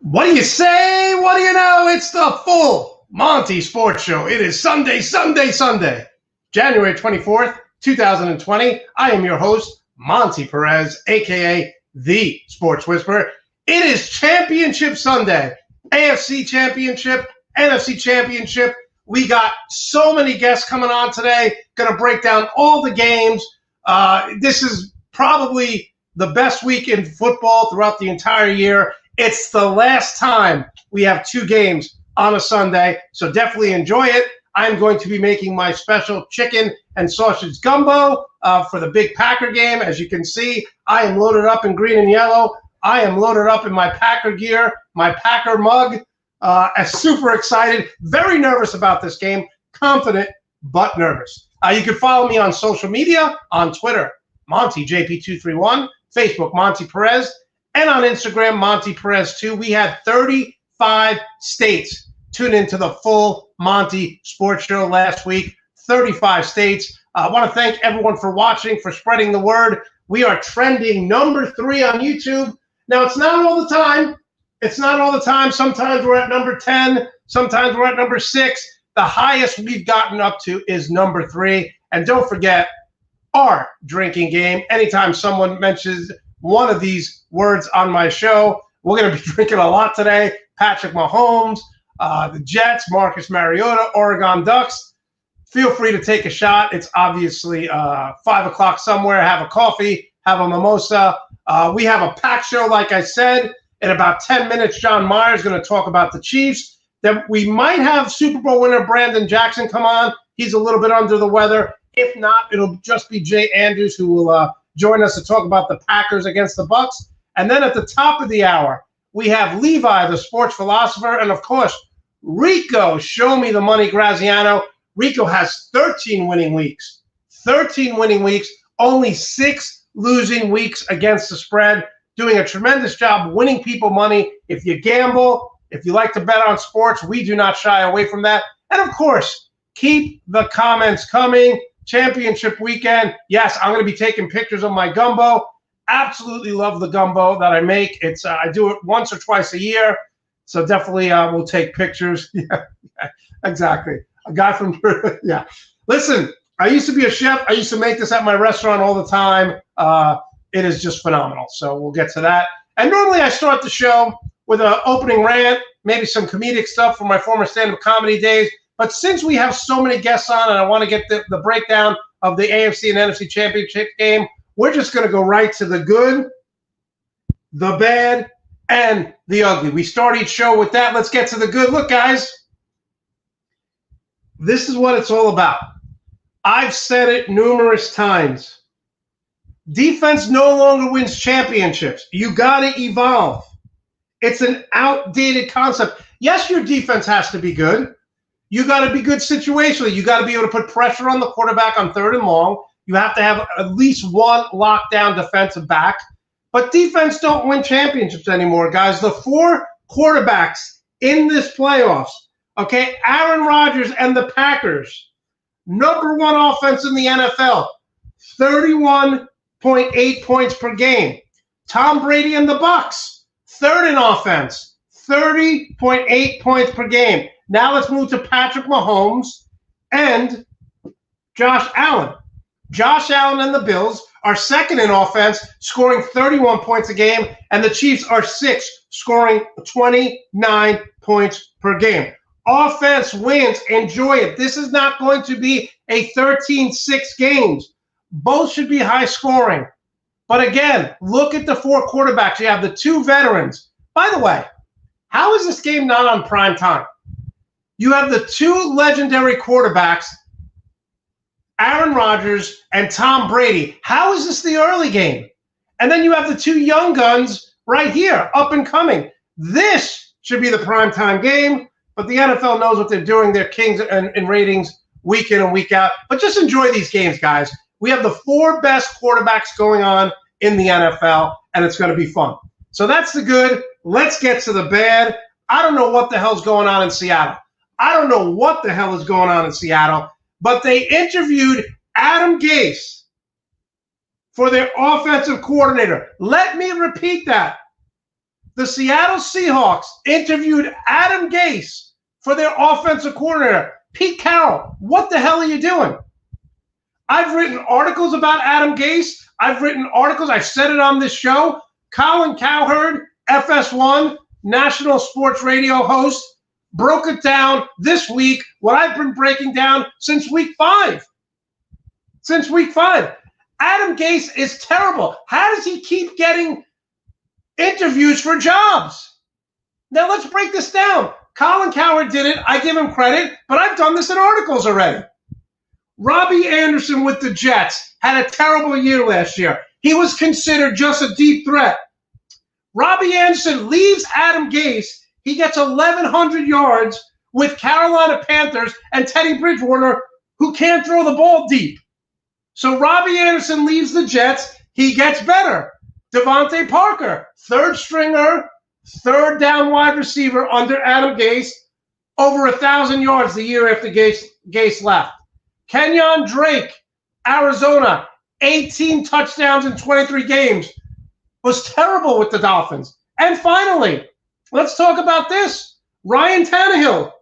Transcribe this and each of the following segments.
What do you say? What do you know? It's the full Monte Sports Show. It is Sunday, January 24th, 2020. I am your host, Monte Perez, a.k.a. The Sports Whisperer. It is Championship Sunday. AFC Championship, NFC Championship. We got so many guests coming on today. Going to break down all the games. This is probably the best week in football throughout the entire year. It's the last time we have two games on a Sunday, so definitely enjoy it. I'm going to be making my special chicken and sausage gumbo for the big Packer game. As you can see, I am loaded up in green and yellow. I am loaded up in my Packer gear, my Packer mug. Super excited, very nervous about this game, confident but nervous. You can follow me on social media, on Twitter, MonteJP231, Facebook, Monte Perez, and on Instagram, Monte Perez 2. We had 35 states tune into the full Monte Sports Show last week. 35 states. I want to thank everyone for watching, for spreading the word. We are trending number 3 on YouTube. Now, it's not all the time. Sometimes we're at number 10. Sometimes we're at number 6. The highest we've gotten up to is number 3. And don't forget our drinking game. Anytime someone mentions one of these words on my show, we're going to be drinking a lot today. Patrick Mahomes, the Jets, Marcus Mariota, Oregon Ducks. Feel free to take a shot. It's obviously 5 o'clock somewhere. Have a coffee, have a mimosa. We have a packed show, like I said. In about 10 minutes, John Meyer is going to talk about the Chiefs. Then we might have Super Bowl winner Brandon Jackson come on. He's a little bit under the weather. If not, it'll just be Jay Andrews who will join us to talk about the Packers against the Bucks. And then at the top of the hour, we have Levi, the sports philosopher, and of course, Rico, show me the money, Graziano. Rico has 13 winning weeks. 13 winning weeks, only 6 losing weeks against the spread. Doing a tremendous job winning people money. If you gamble, if you like to bet on sports, we do not shy away from that. And of course, keep the comments coming. Championship weekend. Yes, I'm going to be taking pictures of my gumbo. Absolutely love the gumbo that I make. It's I do it once or twice a year, so definitely we'll take pictures. Yeah, exactly. A guy from yeah. Listen, I used to be a chef. I used to make this at my restaurant all the time. It is just phenomenal. So we'll get to that. And normally I start the show with an opening rant, maybe some comedic stuff from my former stand-up comedy days. But since we have so many guests on and I want to get the breakdown of the AFC and NFC Championship game, we're just going to go right to the good, the bad, and the ugly. We start each show with that. Let's get to the good. Look, guys, this is what it's all about. I've said it numerous times. Defense no longer wins championships. You got to evolve. It's an outdated concept. Yes, your defense has to be good. You got to be good situationally. You got to be able to put pressure on the quarterback on 3rd and long. You have to have at least one lockdown defensive back. But defense don't win championships anymore, guys. The 4 quarterbacks in this playoffs, okay, Aaron Rodgers and the Packers, number 1 offense in the NFL, 31.8 points per game. Tom Brady and the Bucks, 3rd in offense, 30.8 points per game. Now let's move to Patrick Mahomes and Josh Allen. Josh Allen and the Bills are 2nd in offense, scoring 31 points a game, and the Chiefs are 6th, scoring 29 points per game. Offense wins. Enjoy it. This is not going to be a 13-6 games. Both should be high scoring. But again, look at the 4 quarterbacks. You have the 2 veterans. By the way, how is this game not on prime time? You have the 2 legendary quarterbacks, Aaron Rodgers and Tom Brady. How is this the early game? And then you have the 2 young guns right here, up and coming. This should be the primetime game, but the NFL knows what they're doing. They're kings in ratings week in and week out. But just enjoy these games, guys. We have the 4 best quarterbacks going on in the NFL, and it's going to be fun. So that's the good. Let's get to the bad. I don't know what the hell's going on in Seattle. I don't know what the hell is going on in Seattle, but they interviewed Adam Gase for their offensive coordinator. Let me repeat that. The Seattle Seahawks interviewed Adam Gase for their offensive coordinator. Pete Carroll, what the hell are you doing? I've written articles about Adam Gase. I've written articles. I've said it on this show. Colin Cowherd, FS1, National Sports Radio host, broke it down this week, what I've been breaking down since week 5. Since week 5. Adam Gase is terrible. How does he keep getting interviews for jobs? Now let's break this down. Colin Cowherd did it. I give him credit, but I've done this in articles already. Robbie Anderson with the Jets had a terrible year last year. He was considered just a deep threat. Robbie Anderson leaves Adam Gase. He gets 1,100 yards with Carolina Panthers and Teddy Bridgewater, who can't throw the ball deep. So Robbie Anderson leaves the Jets. He gets better. Devontae Parker, third stringer, third down wide receiver under Adam Gase, over 1,000 yards the year after Gase left. Kenyon Drake, Arizona, 18 touchdowns in 23 games, was terrible with the Dolphins. And finally, let's talk about this. Ryan Tannehill.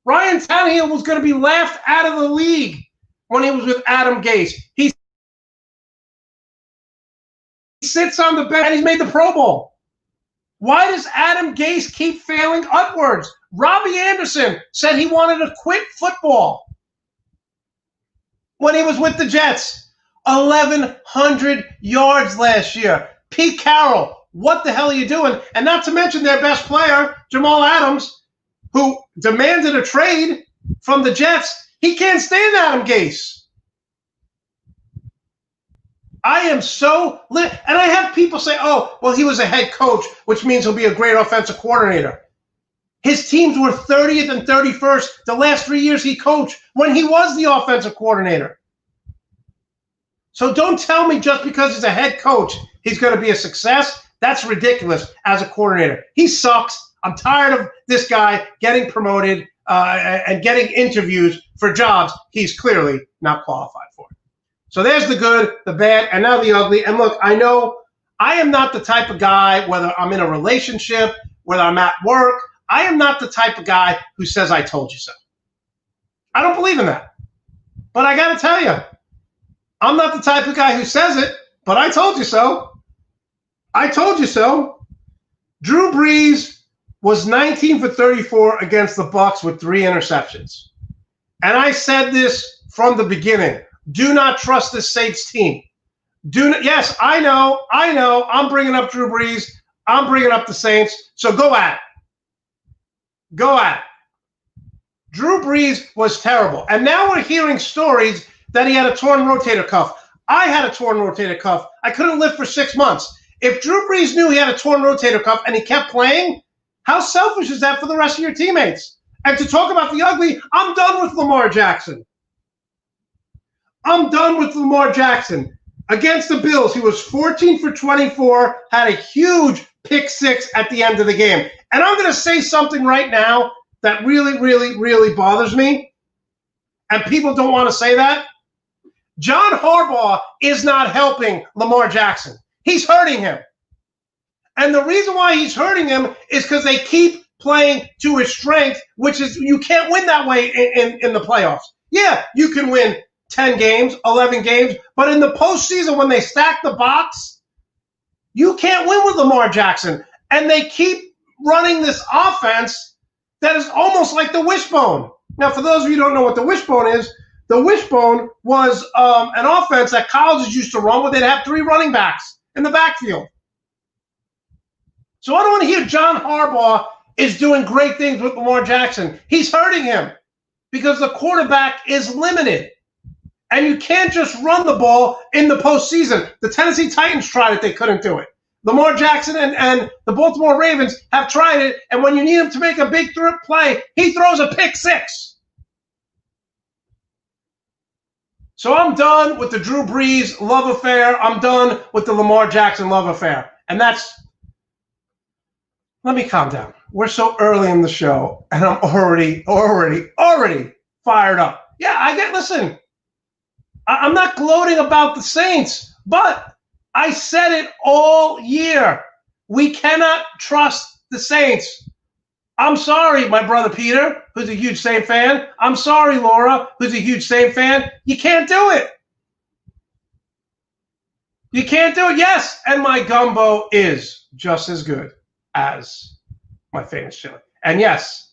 Ryan Tannehill was going to be laughed out of the league when he was with Adam Gase. He sits on the bench and he's made the Pro Bowl. Why does Adam Gase keep failing upwards? Robbie Anderson said he wanted to quit football when he was with the Jets. 1,100 yards last year. Pete Carroll, what the hell are you doing? And not to mention their best player, Jamal Adams, who demanded a trade from the Jets. He can't stand Adam Gase. I am so lit. And I have people say, oh, well, he was a head coach, which means he'll be a great offensive coordinator. His teams were 30th and 31st the last 3 years he coached when he was the offensive coordinator. So don't tell me just because he's a head coach, he's going to be a success. That's ridiculous as a coordinator. He sucks. I'm tired of this guy getting promoted and getting interviews for jobs he's clearly not qualified for. So there's the good, the bad, and now the ugly. And look, I know I am not the type of guy, whether I'm in a relationship, whether I'm at work, I am not the type of guy who says, I told you so. I don't believe in that. But I got to tell you, I'm not the type of guy who says it, but I told you so. I told you so. Drew Brees was 19 for 34 against the Bucs with 3 interceptions. And I said this from the beginning. Do not trust this Saints team. Yes, I know. I'm bringing up Drew Brees. I'm bringing up the Saints. So go at it. Go at it. Drew Brees was terrible. And now we're hearing stories that he had a torn rotator cuff. I had a torn rotator cuff. I couldn't live for 6 months. If Drew Brees knew he had a torn rotator cuff and he kept playing, how selfish is that for the rest of your teammates? And to talk about the ugly, I'm done with Lamar Jackson. I'm done with Lamar Jackson. Against the Bills, he was 14 for 24, had a huge pick 6 at the end of the game. And I'm going to say something right now that really, really, really bothers me. And people don't want to say that. John Harbaugh is not helping Lamar Jackson. He's hurting him. And the reason why he's hurting him is because they keep playing to his strength, which is you can't win that way in the playoffs. Yeah, you can win 10 games, 11 games, but in the postseason when they stack the box, you can't win with Lamar Jackson. And they keep running this offense that is almost like the wishbone. Now, for those of you who don't know what the wishbone is, the wishbone was an offense that colleges used to run where they'd have 3 running backs in the backfield. So I don't want to hear John Harbaugh is doing great things with Lamar Jackson. He's hurting him because the quarterback is limited. And you can't just run the ball in the postseason. The Tennessee Titans tried it. They couldn't do it. Lamar Jackson and the Baltimore Ravens have tried it. And when you need him to make a big play, he throws a pick 6. So I'm done with the Drew Brees love affair. I'm done with the Lamar Jackson love affair. And let me calm down. We're so early in the show, and I'm already fired up. Yeah, listen, I'm not gloating about the Saints, but I said it all year. We cannot trust the Saints. I'm sorry, my brother Peter, who's a huge Saint fan. I'm sorry, Laura, who's a huge Saint fan. You can't do it. You can't do it. Yes, and my gumbo is just as good as my famous chili. And yes,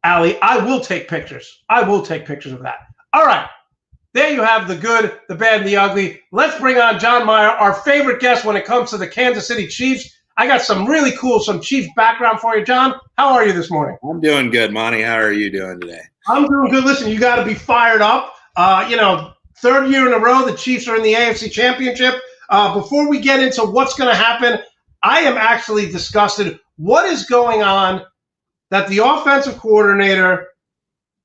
Allie, I will take pictures. I will take pictures of that. All right. There you have the good, the bad, and the ugly. Let's bring on John Meyer, our favorite guest when it comes to the Kansas City Chiefs. I got some Chiefs background for you, John. How are you this morning? I'm doing good, Monte. How are you doing today? I'm doing good. Listen, you got to be fired up. Third year in a row, the Chiefs are in the AFC Championship. Before we get into what's going to happen, I am actually disgusted. What is going on that the offensive coordinator,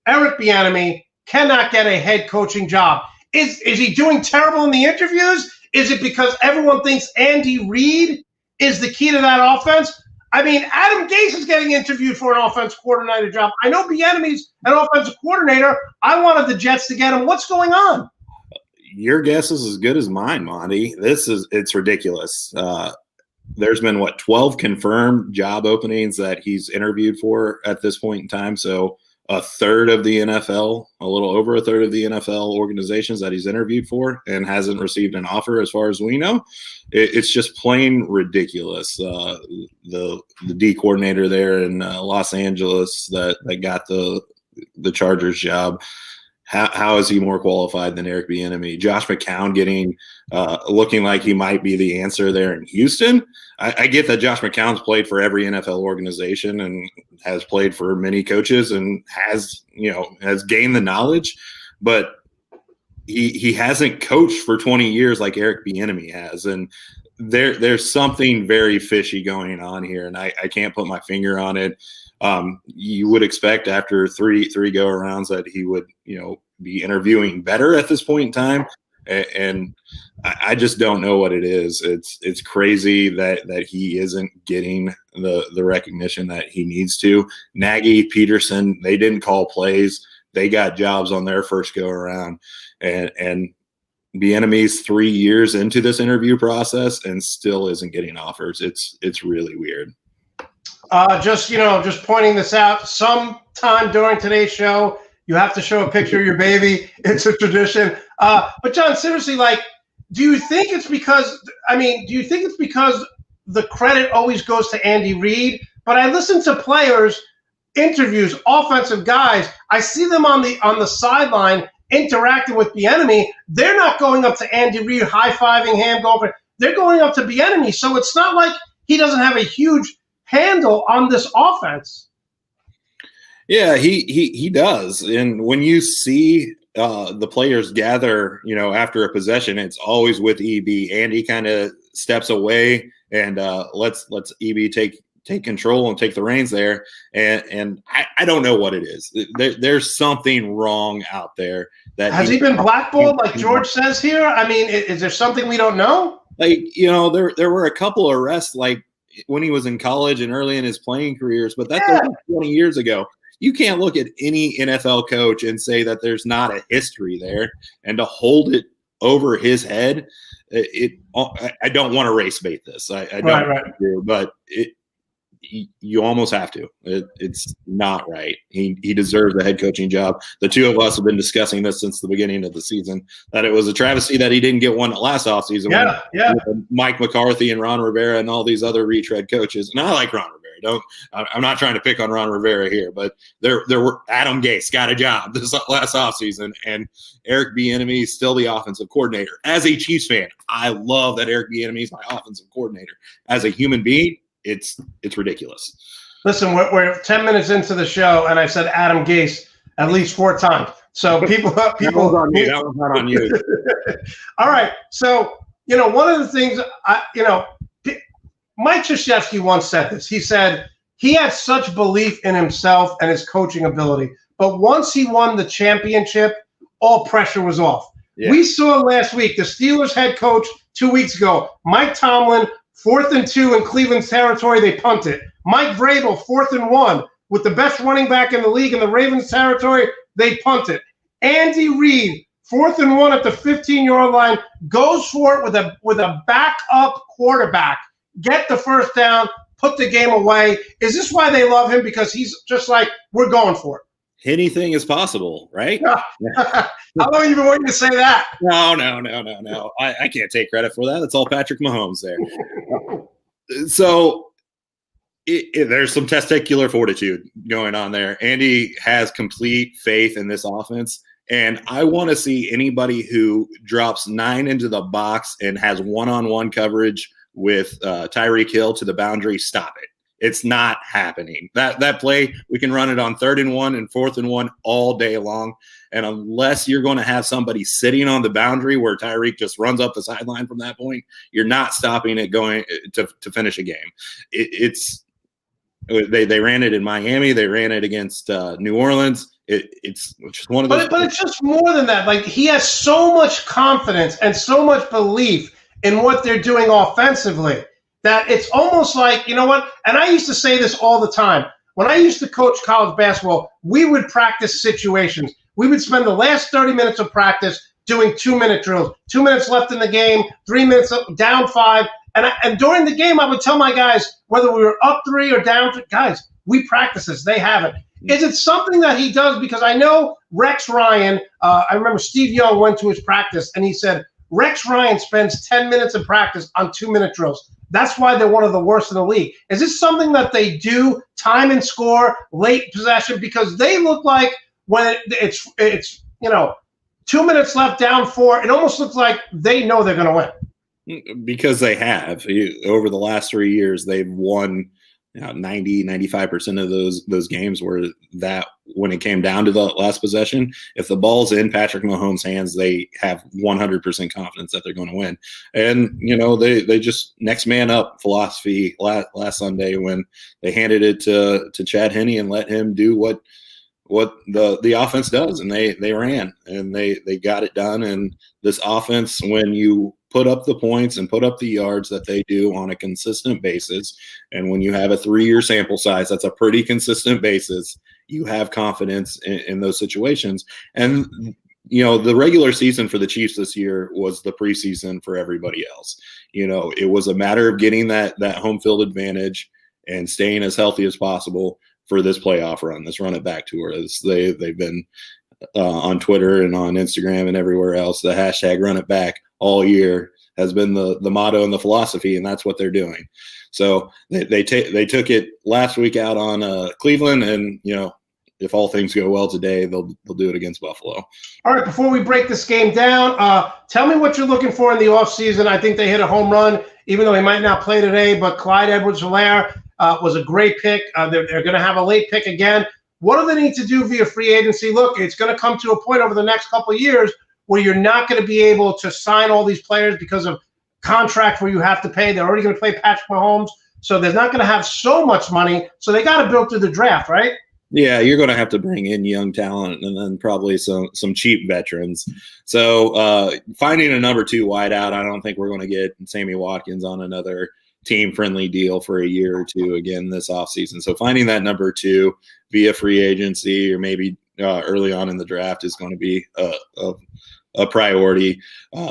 Eric Bieniemy, cannot get a head coaching job? Is he doing terrible in the interviews? Is it because everyone thinks Andy Reid is the key to that offense? I mean, Adam Gase is getting interviewed for an offensive coordinator job. I know Bieniemy's an offensive coordinator. I wanted the Jets to get him. What's going on? Your guess is as good as mine, Monty. It's ridiculous. There's been 12 confirmed job openings that he's interviewed for at this point in time. So a third of the NFL, a little over a third of the NFL organizations that he's interviewed for and hasn't received an offer as far as we know. It's just plain ridiculous. The D coordinator there in Los Angeles that got the Chargers job, how is he more qualified than Eric Bieniemy? Josh McCown looking like he might be the answer there in Houston. I get that Josh McCown's played for every NFL organization and has played for many coaches and has gained the knowledge, but he hasn't coached for 20 years like Eric Bieniemy has. And there's something very fishy going on here, and I can't put my finger on it. You would expect after three go-arounds that he would, be interviewing better at this point in time. And I just don't know what it is. It's crazy that he isn't getting the recognition that he needs to. Nagy, Peterson, they didn't call plays. They got jobs on their first go-around. And Bieniemy's 3 years into this interview process and still isn't getting offers. It's really weird. Just pointing this out, sometime during today's show, you have to show a picture of your baby. It's a tradition. But John, seriously, do you think it's because the credit always goes to Andy Reid? But I listen to players, interviews, offensive guys. I see them on the sideline interacting with Bieniemy. They're not going up to Andy Reid, high-fiving him, they're going up to Bieniemy. So it's not like he doesn't have a huge handle on this offense. Yeah, he does. And when you see the players gather, after a possession, it's always with EB. Andy kind of steps away and let's EB take control and take the reins there. And I don't know what it is. There's something wrong out there. Has he been blackballed like George says here? I mean, is there something we don't know? There were a couple of arrests when he was in college and early in his playing careers, but that's over 20 years ago. You can't look at any NFL coach and say that there's not a history there, and to hold it over his head, I don't want to race bait this. I don't want to, but you almost have to. It's not right. He deserves a head coaching job. The two of us have been discussing this since the beginning of the season, that it was a travesty that he didn't get one last offseason. With Mike McCarthy and Ron Rivera and all these other retread coaches. And I like Ron Rivera. I'm not trying to pick on Ron Rivera here, but there were Adam Gase got a job this last offseason, and Eric Bieniemy is still the offensive coordinator. As a Chiefs fan, I love that Eric Bieniemy is my offensive coordinator. As a human being, it's ridiculous. Listen, we're 10 minutes into the show, and I've said Adam Gase at least 4 times. So people that was on me. That was not on you. All right. So, one of the things Mike Krzyzewski once said this. He said he had such belief in himself and his coaching ability, but once he won the championship, all pressure was off. Yeah. We saw last week the Steelers head coach 2 weeks ago, Mike Tomlin, 4th and 2 in Cleveland's territory, they punt it. Mike Vrabel, 4th and 1 with the best running back in the league in the Ravens territory, they punt it. Andy Reid, 4th and 1 at the 15-yard line, goes for it with a backup quarterback. Get the first down, put the game away. Is this why they love him? Because he's just like, we're going for it. Anything is possible, right? How long have you been waiting to say that? No. I can't take credit for that. It's all Patrick Mahomes there. So there's some testicular fortitude going on there. Andy has complete faith in this offense. And I want to see anybody who drops 9 into the box and has one-on-one coverage with Tyreek Hill to the boundary, stop it. It's not happening. That play, we can run it on 3rd and 1 and 4th and 1 all day long. And unless you're going to have somebody sitting on the boundary where Tyreek just runs up the sideline from that point, you're not stopping it going to finish a game. They ran it in Miami. They ran it against New Orleans. It's just one of those. But it's just more than that. Like, he has so much confidence and so much belief in what they're doing offensively that it's almost like, you know what? And I used to say this all the time. When I used to coach college basketball, we would practice situations. We would spend the last 30 minutes of practice doing 2-minute drills. 2 minutes left in the game, 3 minutes up, down 5. And during the game, I would tell my guys, whether we were up 3 or down 2, guys, we practice this. They have it. Is it something that he does? Because I know Rex Ryan, I remember Steve Young went to his practice, and he said, Rex Ryan spends 10 minutes in practice on 2-minute drills. That's why they're one of the worst in the league. Is this something that they do, time and score, late possession? Because they look like when it's 2 minutes left, down 4, it almost looks like they know they're going to win. Because they have. Over the last 3 years, they've won 90, 95% of those games where that when it came down to the last possession, if the ball's in Patrick Mahomes' hands, they have 100% confidence that they're going to win. And, they just next man up philosophy last Sunday when they handed it to Chad Henne and let him do what the offense does. And they ran and they got it done. And this offense, when you put up the points and put up the yards that they do on a consistent basis, and when you have a 3-year sample size, that's a pretty consistent basis, you have confidence in those situations. And, the regular season for the Chiefs this year was the preseason for everybody else. It was a matter of getting that home field advantage and staying as healthy as possible for this playoff run, this run it back tour. They've been on Twitter and on Instagram and everywhere else, the hashtag run it back all year has been the motto and the philosophy, and that's what they're doing. So they took it last week out on Cleveland, and if all things go well today, they'll do it against Buffalo. All right, before we break this game down, tell me what you're looking for in the offseason. I think they hit a home run, even though he might not play today, but Clyde Edwards-Helaire was a great pick. They're going to have a late pick again. What do they need to do via free agency? Look, it's going to come to a point over the next couple of years where you're not going to be able to sign all these players because of contract where you have to pay. They're already going to play Patrick Mahomes, so they're not going to have so much money. So they got to build through the draft, right? Yeah, you're going to have to bring in young talent and then probably some cheap veterans. So finding a number 2 wideout, I don't think we're going to get Sammy Watkins on another team-friendly deal for a year or 2 again this offseason. So finding that number 2 via free agency or maybe early on in the draft is going to be a priority.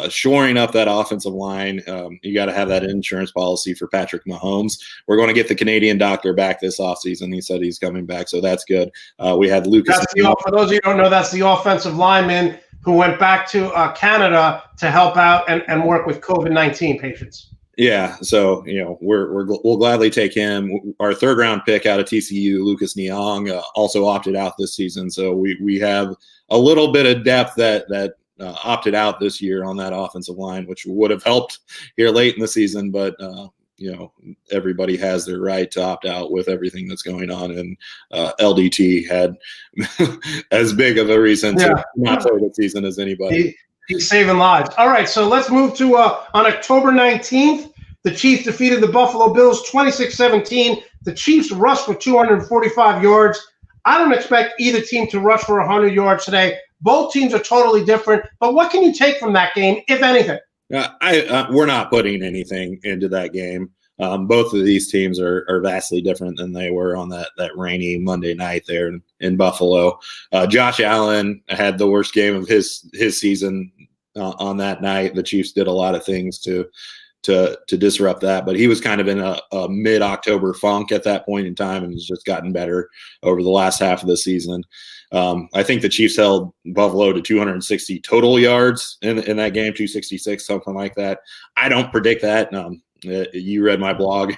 Shoring up that offensive line, you got to have that insurance policy for Patrick Mahomes. We're going to get the Canadian doctor back this offseason. He said he's coming back, so that's good. We had Lucas. For those of you who don't know, that's the offensive lineman who went back to Canada to help out and work with COVID-19 patients. Yeah, so we'll gladly take him. Our 3rd round pick out of TCU, Lucas Niang, also opted out this season. So we have a little bit of depth that opted out this year on that offensive line, which would have helped here late in the season. But everybody has their right to opt out with everything that's going on, and LDT had as big of a reason to not play the season as anybody. He's saving lives. All right, so let's move to on October 19th, the Chiefs defeated the Buffalo Bills 26-17. The Chiefs rushed for 245 yards. I don't expect either team to rush for 100 yards today. Both teams are totally different. But what can you take from that game, if anything? We're not putting anything into that game. Both of these teams are vastly different than they were on that rainy Monday night there in Buffalo. Josh Allen had the worst game of his season on that night. The Chiefs did a lot of things to disrupt that, but he was kind of in a mid-October funk at that point in time, and has just gotten better over the last half of the season. I think the Chiefs held Buffalo to 260 total yards in that game, 266, something like that. I don't predict that. You read my blog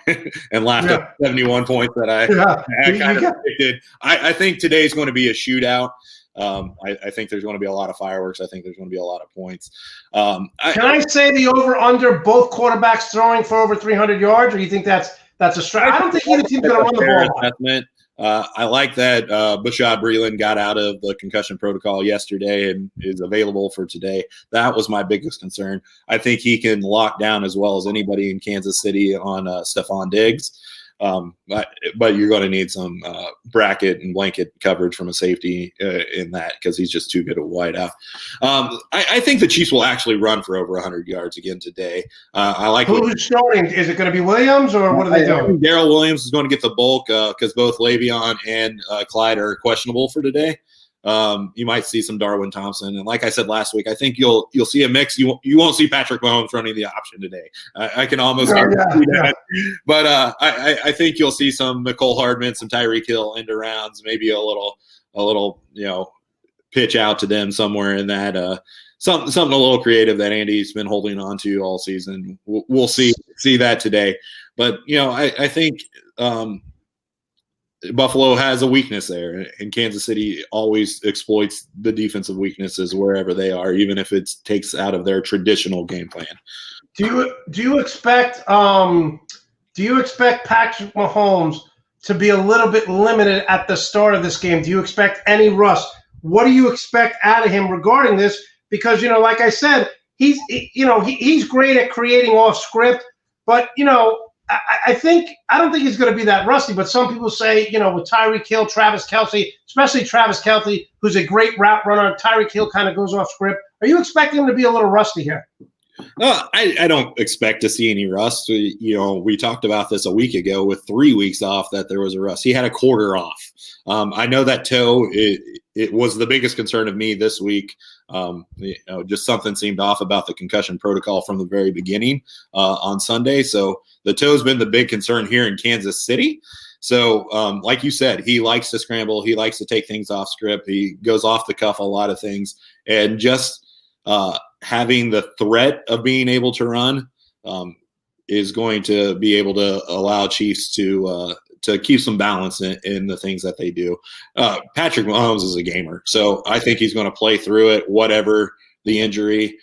and laughed at 71 points that I kind of predicted. I think today's going to be a shootout. I think there's going to be a lot of fireworks. I think there's going to be a lot of points. Can I say the over/under both quarterbacks throwing for over 300 yards, or do you think that's a strike? I don't think either team's going to run the ball. Assessment. I like that Bashaud Breeland got out of the concussion protocol yesterday and is available for today. That was my biggest concern. I think he can lock down as well as anybody in Kansas City on Stephon Diggs. But you're going to need some bracket and blanket coverage from a safety in that, because he's just too good a wideout. I think the Chiefs will actually run for over 100 yards again today. I like who's starting. Is it going to be Williams, or what are they doing? Darrell Williams is going to get the bulk because both Le'Veon and Clyde are questionable for today. You might see some Darwin Thompson, and like I said last week, I think you'll see a mix. You won't see Patrick Mahomes running the option today. I can almost guarantee that. But I think you'll see some Mecole Hardman, some Tyreek Hill end arounds, maybe a little pitch out to them somewhere in that. Something a little creative that Andy's been holding on to all season. We'll see that today. But I think. Buffalo has a weakness there, and Kansas City always exploits the defensive weaknesses wherever they are, even if it takes out of their traditional game plan. Do you expect Patrick Mahomes to be a little bit limited at the start of this game? Do you expect any rust? What do you expect out of him regarding this? Because like I said, he's great at creating off script, but I don't think he's going to be that rusty, but some people say, with Tyreek Hill, Travis Kelce, especially Travis Kelce, who's a great route runner, Tyreek Hill kind of goes off script. Are you expecting him to be a little rusty here? No, I don't expect to see any rust. We talked about this a week ago with 3 weeks off that there was a rust. He had a quarter off. I know that toe, it was the biggest concern of me this week. Just something seemed off about the concussion protocol from the very beginning on Sunday. So the toe's been the big concern here in Kansas City. So like you said, he likes to scramble. He likes to take things off script. He goes off the cuff a lot of things. And just having the threat of being able to run is going to be able to allow Chiefs to keep some balance in the things that they do. Patrick Mahomes is a gamer, so I think he's going to play through it, whatever the injury.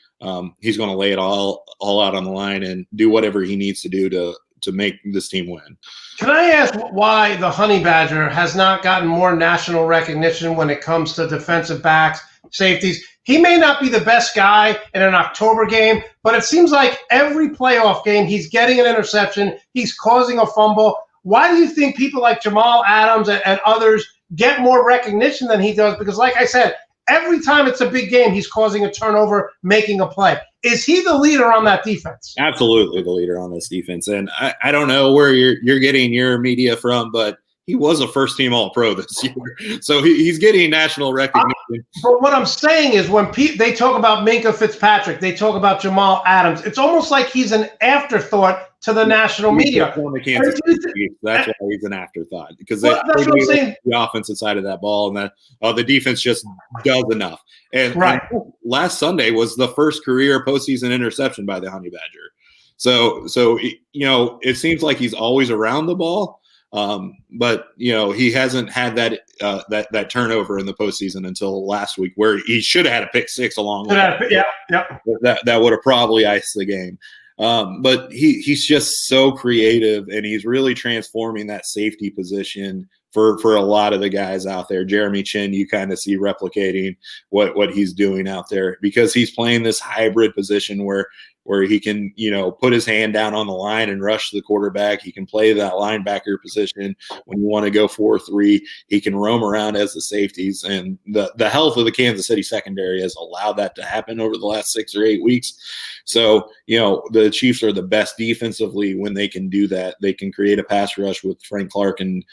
He's going to lay it all out on the line and do whatever he needs to do to make this team win. Can I ask why the Honey Badger has not gotten more national recognition when it comes to defensive backs, safeties? He may not be the best guy in an October game, but it seems like every playoff game he's getting an interception, he's causing a fumble. Why do you think people like Jamal Adams and others get more recognition than he does? Because like I said, every time it's a big game, he's causing a turnover, making a play. Is he the leader on that defense? Absolutely the leader on this defense. And I don't know where you're getting your media from, but he was a first-team All-Pro this year. So he's getting national recognition. But what I'm saying is when they talk about Minkah Fitzpatrick, they talk about Jamal Adams, it's almost like he's an afterthought to the national media. That's why he's an afterthought, because that's what I'm saying. The offensive side of that ball, and that the defense just does enough. And last Sunday was the first career postseason interception by the Honey Badger. So it seems like he's always around the ball. But he hasn't had that turnover in the postseason until last week, where he should have had a pick six along with that would have probably iced the game. But he's just so creative, and he's really transforming that safety position for a lot of the guys out there. Jeremy Chin, you kind of see replicating what he's doing out there, because he's playing this hybrid position where he can, put his hand down on the line and rush the quarterback. He can play that linebacker position when you want to go 4-3. He can roam around as the safeties, and the health of the Kansas City secondary has allowed that to happen over the last 6 or 8 weeks. So, the Chiefs are the best defensively when they can do that. They can create a pass rush with Frank Clark and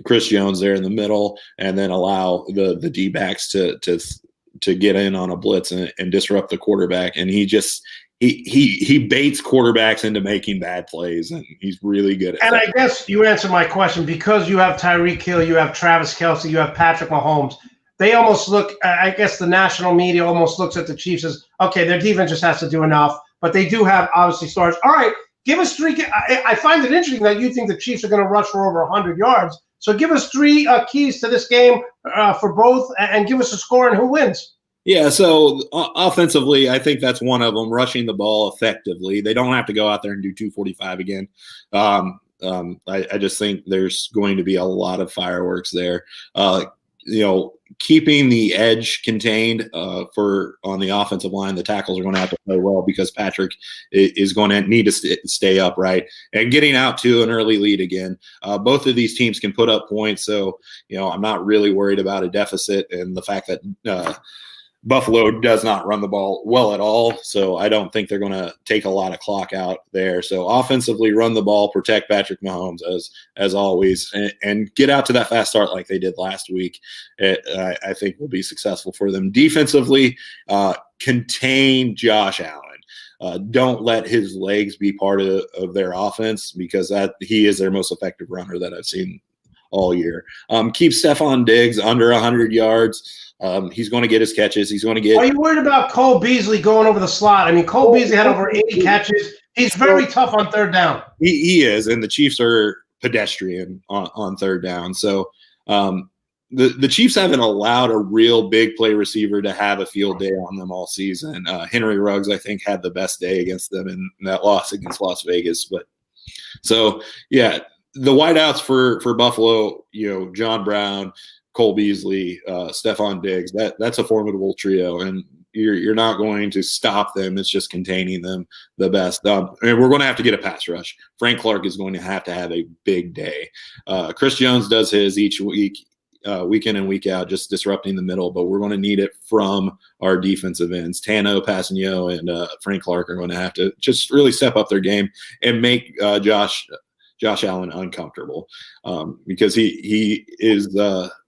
Chris Jones there in the middle, and then allow the D-backs to get in on a blitz and disrupt the quarterback. And he baits quarterbacks into making bad plays, and he's really good at that. And I guess you answered my question, because you have Tyreek Hill, you have Travis Kelce, you have Patrick Mahomes. They almost look, I guess the national media almost looks at the Chiefs as, okay, their defense just has to do enough, but they do have obviously stars. All right, give us three. I find it interesting that you think the Chiefs are going to rush for over 100 yards. So give us three keys to this game for both, and give us a score and who wins. Yeah, so offensively, I think that's one of them, rushing the ball effectively. They don't have to go out there and do 245 again. I just think there's going to be a lot of fireworks there. Keeping the edge contained on the offensive line, the tackles are going to have to play well, because Patrick is going to need to stay upright, and getting out to an early lead again. Both of these teams can put up points, so I'm not really worried about a deficit, and the fact that Buffalo does not run the ball well at all, so I don't think they're going to take a lot of clock out there. So offensively, run the ball, protect Patrick Mahomes as always, and get out to that fast start like they did last week. I think will be successful for them. Defensively, contain Josh Allen. Don't let his legs be part of their offense, because he is their most effective runner that I've seen all year. Keep Stephon Diggs under 100 yards. He's going to get his catches. He's going to get. Are you worried about Cole Beasley going over the slot? I mean, Cole Beasley had over 80 catches. He's very tough on third down. He is, and the Chiefs are pedestrian on third down. So the Chiefs haven't allowed a real big play receiver to have a field day on them all season. Henry Ruggs, I think, had the best day against them in that loss against Las Vegas. But so, yeah, the wideouts for Buffalo, John Brown, Cole Beasley, Stephon Diggs, that's a formidable trio, and you're not going to stop them. It's just containing them the best. And we're going to have to get a pass rush. Frank Clark is going to have a big day. Chris Jones does his each week, week in and week out, just disrupting the middle, but we're going to need it from our defensive ends. Tano, Passanio, and Frank Clark are going to have to just really step up their game and make Josh Allen uncomfortable, because he is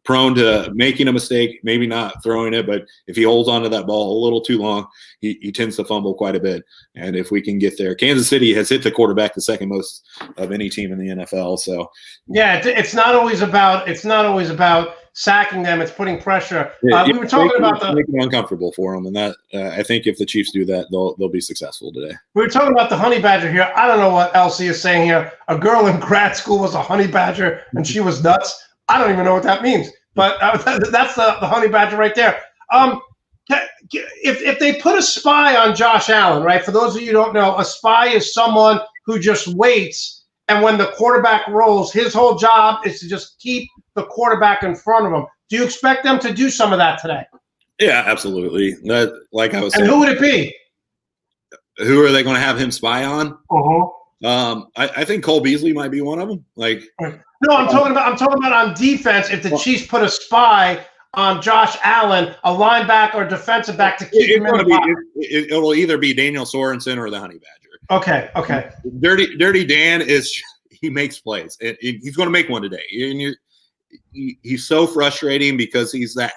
prone to making a mistake, maybe not throwing it, but if he holds onto that ball a little too long, he tends to fumble quite a bit. And if we can get there, Kansas City has hit the quarterback the second most of any team in the NFL. So yeah, it's not always about sacking them. It's putting pressure. We were talking about making it uncomfortable for them, and that I think if the Chiefs do that, they'll be successful today. We were talking about the honey badger here. I don't know what Elsie is saying here. A girl in grad school was a honey badger, and she was nuts. I don't even know what that means, but that's the honey badger right there. If they put a spy on Josh Allen, right? For those of you who don't know, a spy is someone who just waits, and when the quarterback rolls, his whole job is to just keep the quarterback in front of him. Do you expect them to do some of that today? Yeah, absolutely. That, like I was saying. And who would it be? Who are they going to have him spy on? Uh-huh. I think Cole Beasley might be one of them. No, I'm talking about on defense. If the Chiefs put a spy on Josh Allen, a linebacker or defensive back to keep him in the pocket. It will either be Daniel Sorensen or the honey badger. Okay. Dirty Dan he makes plays. He's going to make one today. And he's so frustrating, because he's that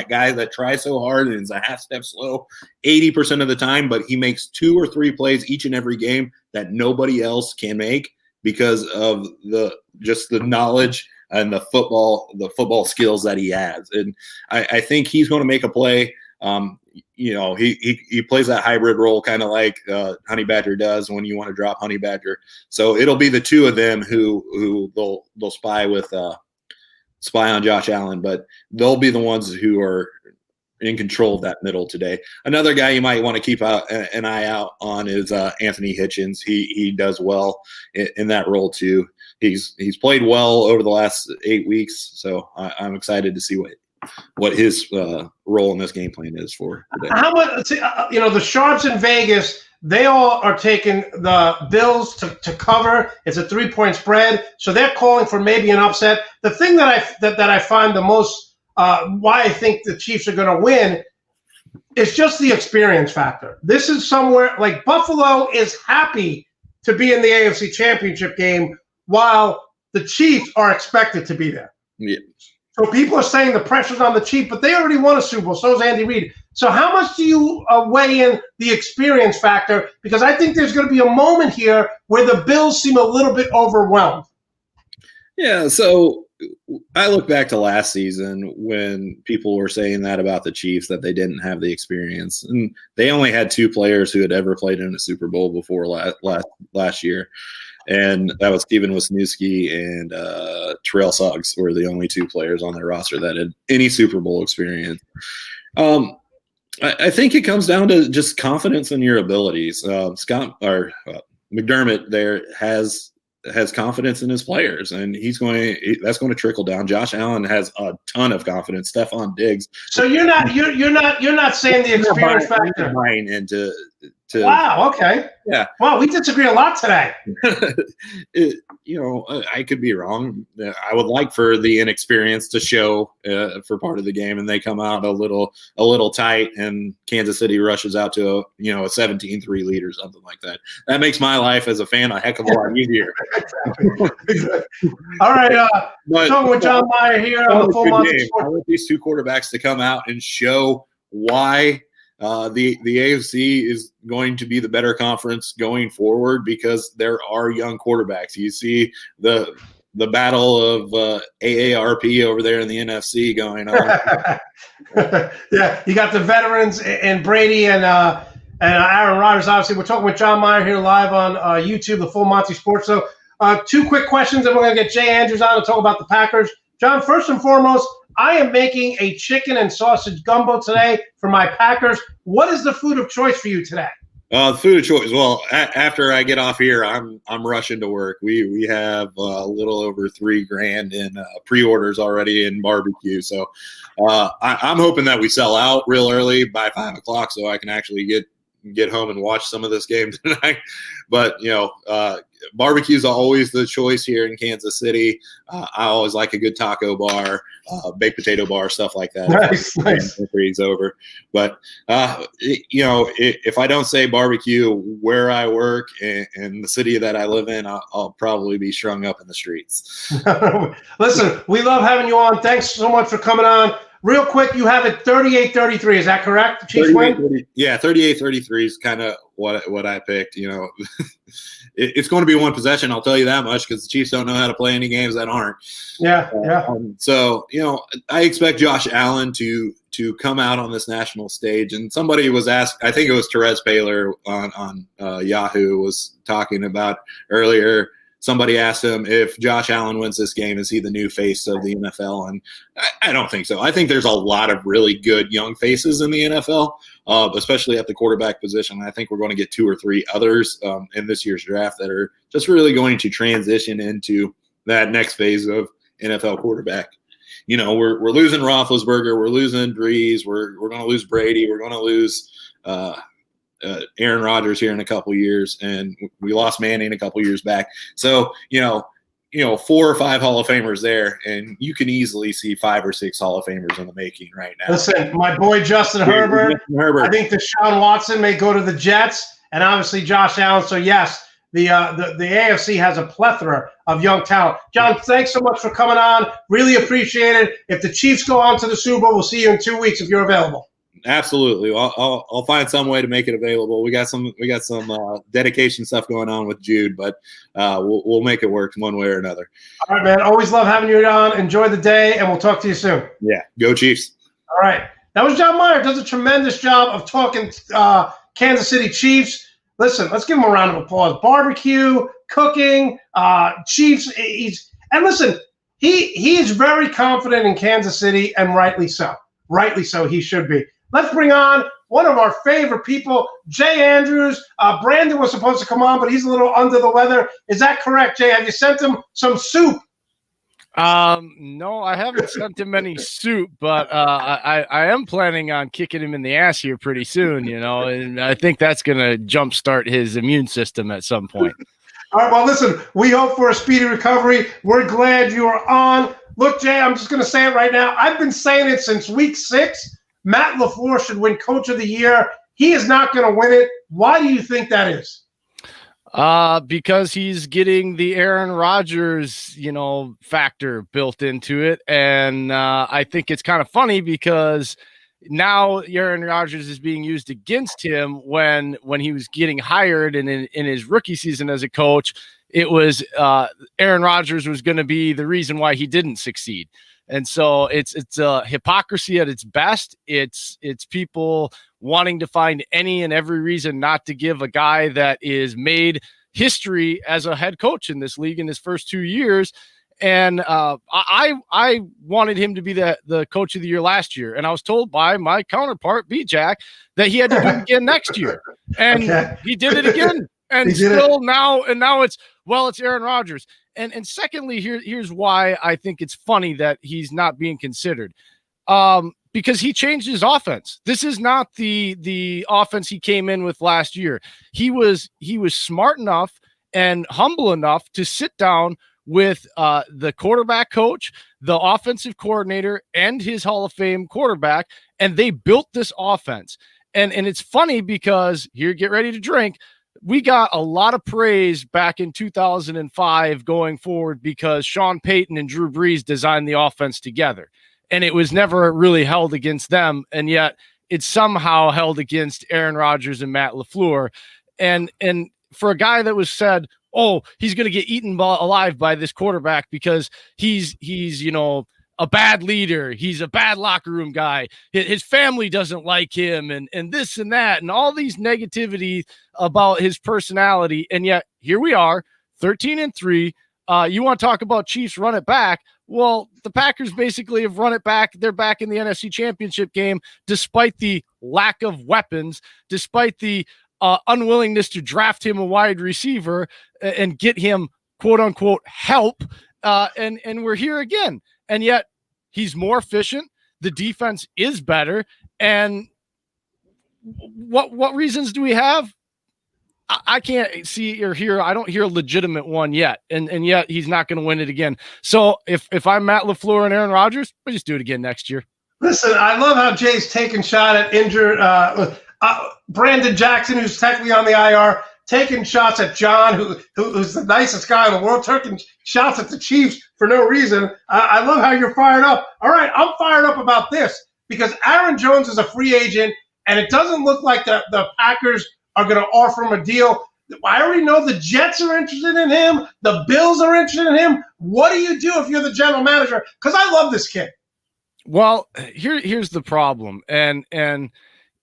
guy that tries so hard and is a half step slow 80% of the time, but he makes 2 or 3 plays each and every game that nobody else can make, because of the knowledge and the football skills that he has. And I think he's going to make a play. He plays that hybrid role, kind of like Honey Badger does when you want to drop Honey Badger. So it'll be the two of them who they'll spy on Josh Allen, but they'll be the ones who are in control of that middle today. Another guy you might want to keep an eye out on is Anthony Hitchens. He does well in that role too. he's played well over the last 8 weeks. So I'm excited to see what his role in this game plan is for today. How much? The sharps in Vegas, they all are taking the Bills to cover. It's a 3-point spread, so they're calling for maybe an upset. The thing that I find the most why I think the Chiefs are going to win is just the experience factor. This is somewhere like Buffalo is happy to be in the AFC Championship game, while the Chiefs are expected to be there. Yeah. So people are saying the pressure's on the Chiefs, but they already won a Super Bowl. So is Andy Reid. So how much do you weigh in the experience factor? Because I think there's going to be a moment here where the Bills seem a little bit overwhelmed. Yeah, so I look back to last season when people were saying that about the Chiefs, that they didn't have the experience. And they only had 2 players who had ever played in a Super Bowl before last year. And that was Steven Wisniewski and Terrell Suggs were the only 2 players on their roster that had any Super Bowl experience. I think it comes down to just confidence in your abilities. McDermott there has confidence in his players, and that's going to trickle down. Josh Allen has a ton of confidence. Stephon Diggs. So you're not saying the experience factor. Wow. Okay. Yeah. Wow, we disagree a lot today. I could be wrong. I would like for the inexperience to show for part of the game, and they come out a little tight, and Kansas City rushes out to a 17-3 lead or something like that. That makes my life as a fan a heck of a lot easier. Exactly. All right. Talking with John Meyer here on the Full Monte Sports. I want these 2 quarterbacks to come out and show why the AFC is going to be the better conference going forward, because there are young quarterbacks. You see the battle of AARP over there in the NFC going on. Yeah, you got the veterans and Brady and Aaron Rodgers. Obviously, we're talking with John Meyer here live on YouTube, the Full Monte Sports. So 2 quick questions, and we're going to get Jay Andrews on to talk about the Packers. John, first and foremost, I am making a chicken and sausage gumbo today for my Packers. What is the food of choice for you today? Food of choice. Well, after I get off here, I'm rushing to work. We have a little over $3,000 in pre-orders already in barbecue. So I'm hoping that we sell out real early by 5:00, so I can actually get home and watch some of this game tonight. But barbecue is always the choice here in Kansas City. I always like a good taco bar, baked potato bar, stuff like that. Nice. It's over. But if I don't say barbecue where I work and the city that I live in, I'll probably be strung up in the streets. Listen, we love having you on. Thanks so much for coming on. Real quick, you have it 38-33. Is that correct? The Chiefs win? Yeah, 38-33 is kind of what I picked. It's going to be one possession, I'll tell you that much, because the Chiefs don't know how to play any games that aren't. Yeah. So, I expect Josh Allen to come out on this national stage. And somebody was asked, I think it was Therese Paylor on Yahoo was talking about earlier. Somebody asked him, if Josh Allen wins this game, is he the new face of the NFL? And I don't think so. I think there's a lot of really good young faces in the NFL, especially at the quarterback position. I think we're going to get 2 or 3 others in this year's draft that are just really going to transition into that next phase of NFL quarterback. We're losing Roethlisberger, we're losing Breeze, we're going to lose Brady, we're going to lose Aaron Rodgers here in a couple years, and we lost Manning a couple years back. So, 4 or 5 Hall of Famers there, and you can easily see 5 or 6 Hall of Famers in the making right now. Listen, my boy Justin Herbert. I think Deshaun Watson may go to the Jets, and obviously Josh Allen. So yes, the AFC has a plethora of young talent. John, thanks so much for coming on. Really appreciate it. If the Chiefs go on to the Super Bowl, we'll see you in 2 weeks if you're available. Absolutely. I'll find some way to make it available. We got some dedication stuff going on with Jude, but we'll make it work one way or another. All right, man. Always love having you on. Enjoy the day, and we'll talk to you soon. Yeah. Go Chiefs. All right. That was John Meyer. Does a tremendous job of talking Kansas City Chiefs. Listen, let's give him a round of applause. Barbecue, cooking, Chiefs. And listen, he is very confident in Kansas City, and rightly so. Rightly so, he should be. Let's bring on one of our favorite people, Jay Andrews. Brandon was supposed to come on, but he's a little under the weather. Is that correct, Jay? Have you sent him some soup? No, I haven't sent him any soup, but I am planning on kicking him in the ass here pretty soon, and I think that's going to jumpstart his immune system at some point. All right, well, listen, we hope for a speedy recovery. We're glad you are on. Look, Jay, I'm just going to say it right now. I've been saying it since week 6. Matt LaFleur should win Coach of the Year. He is not going to win it. Why do you think that is? Because he's getting the Aaron Rodgers, factor built into it. And I think it's kind of funny because now Aaron Rodgers is being used against him when he was getting hired and in his rookie season as a coach, it was Aaron Rodgers was going to be the reason why he didn't succeed. And so it's hypocrisy at its best. It's people wanting to find any and every reason not to give a guy that is made history as a head coach in this league in his first 2 years. And I wanted him to be the coach of the year last year. And I was told by my counterpart, B-Jack, that he had to do it again next year. And he did it again. And still now it's Aaron Rodgers. And secondly, here's why I think it's funny that he's not being considered. Because he changed his offense. This is not the offense he came in with last year. He was smart enough and humble enough to sit down with the quarterback coach, the offensive coordinator, and his Hall of Fame quarterback, and they built this offense. And it's funny because here, get ready to drink. We got a lot of praise back in 2005 going forward because Sean Payton and Drew Brees designed the offense together. And it was never really held against them. And yet it's somehow held against Aaron Rodgers and Matt LaFleur. And for a guy that was said, oh, he's going to get eaten alive by this quarterback because he's a bad leader. He's a bad locker room guy. His family doesn't like him and this and that and all these negativity about his personality. And yet here we are, 13-3. You want to talk about Chiefs run it back? Well, the Packers basically have run it back. They're back in the NFC Championship game despite the lack of weapons, despite the unwillingness to draft him a wide receiver and get him, quote unquote, help. And we're here again. And yet he's more efficient. The defense is better. And what reasons do we have? I can't see or hear. I don't hear a legitimate one yet. And yet he's not going to win it again. So if I'm Matt LaFleur and Aaron Rodgers, we'll just do it again next year. Listen, I love how Jay's taking shot at injured Brandon Jackson, who's technically on the IR, taking shots at John, who's the nicest guy in the world, taking shots at the Chiefs for no reason. I love how you're fired up. All right, I'm fired up about this because Aaron Jones is a free agent, and it doesn't look like the Packers are going to offer him a deal. I already know the Jets are interested in him. The Bills are interested in him. What do you do if you're the general manager? Because I love this kid. Well, here's the problem, and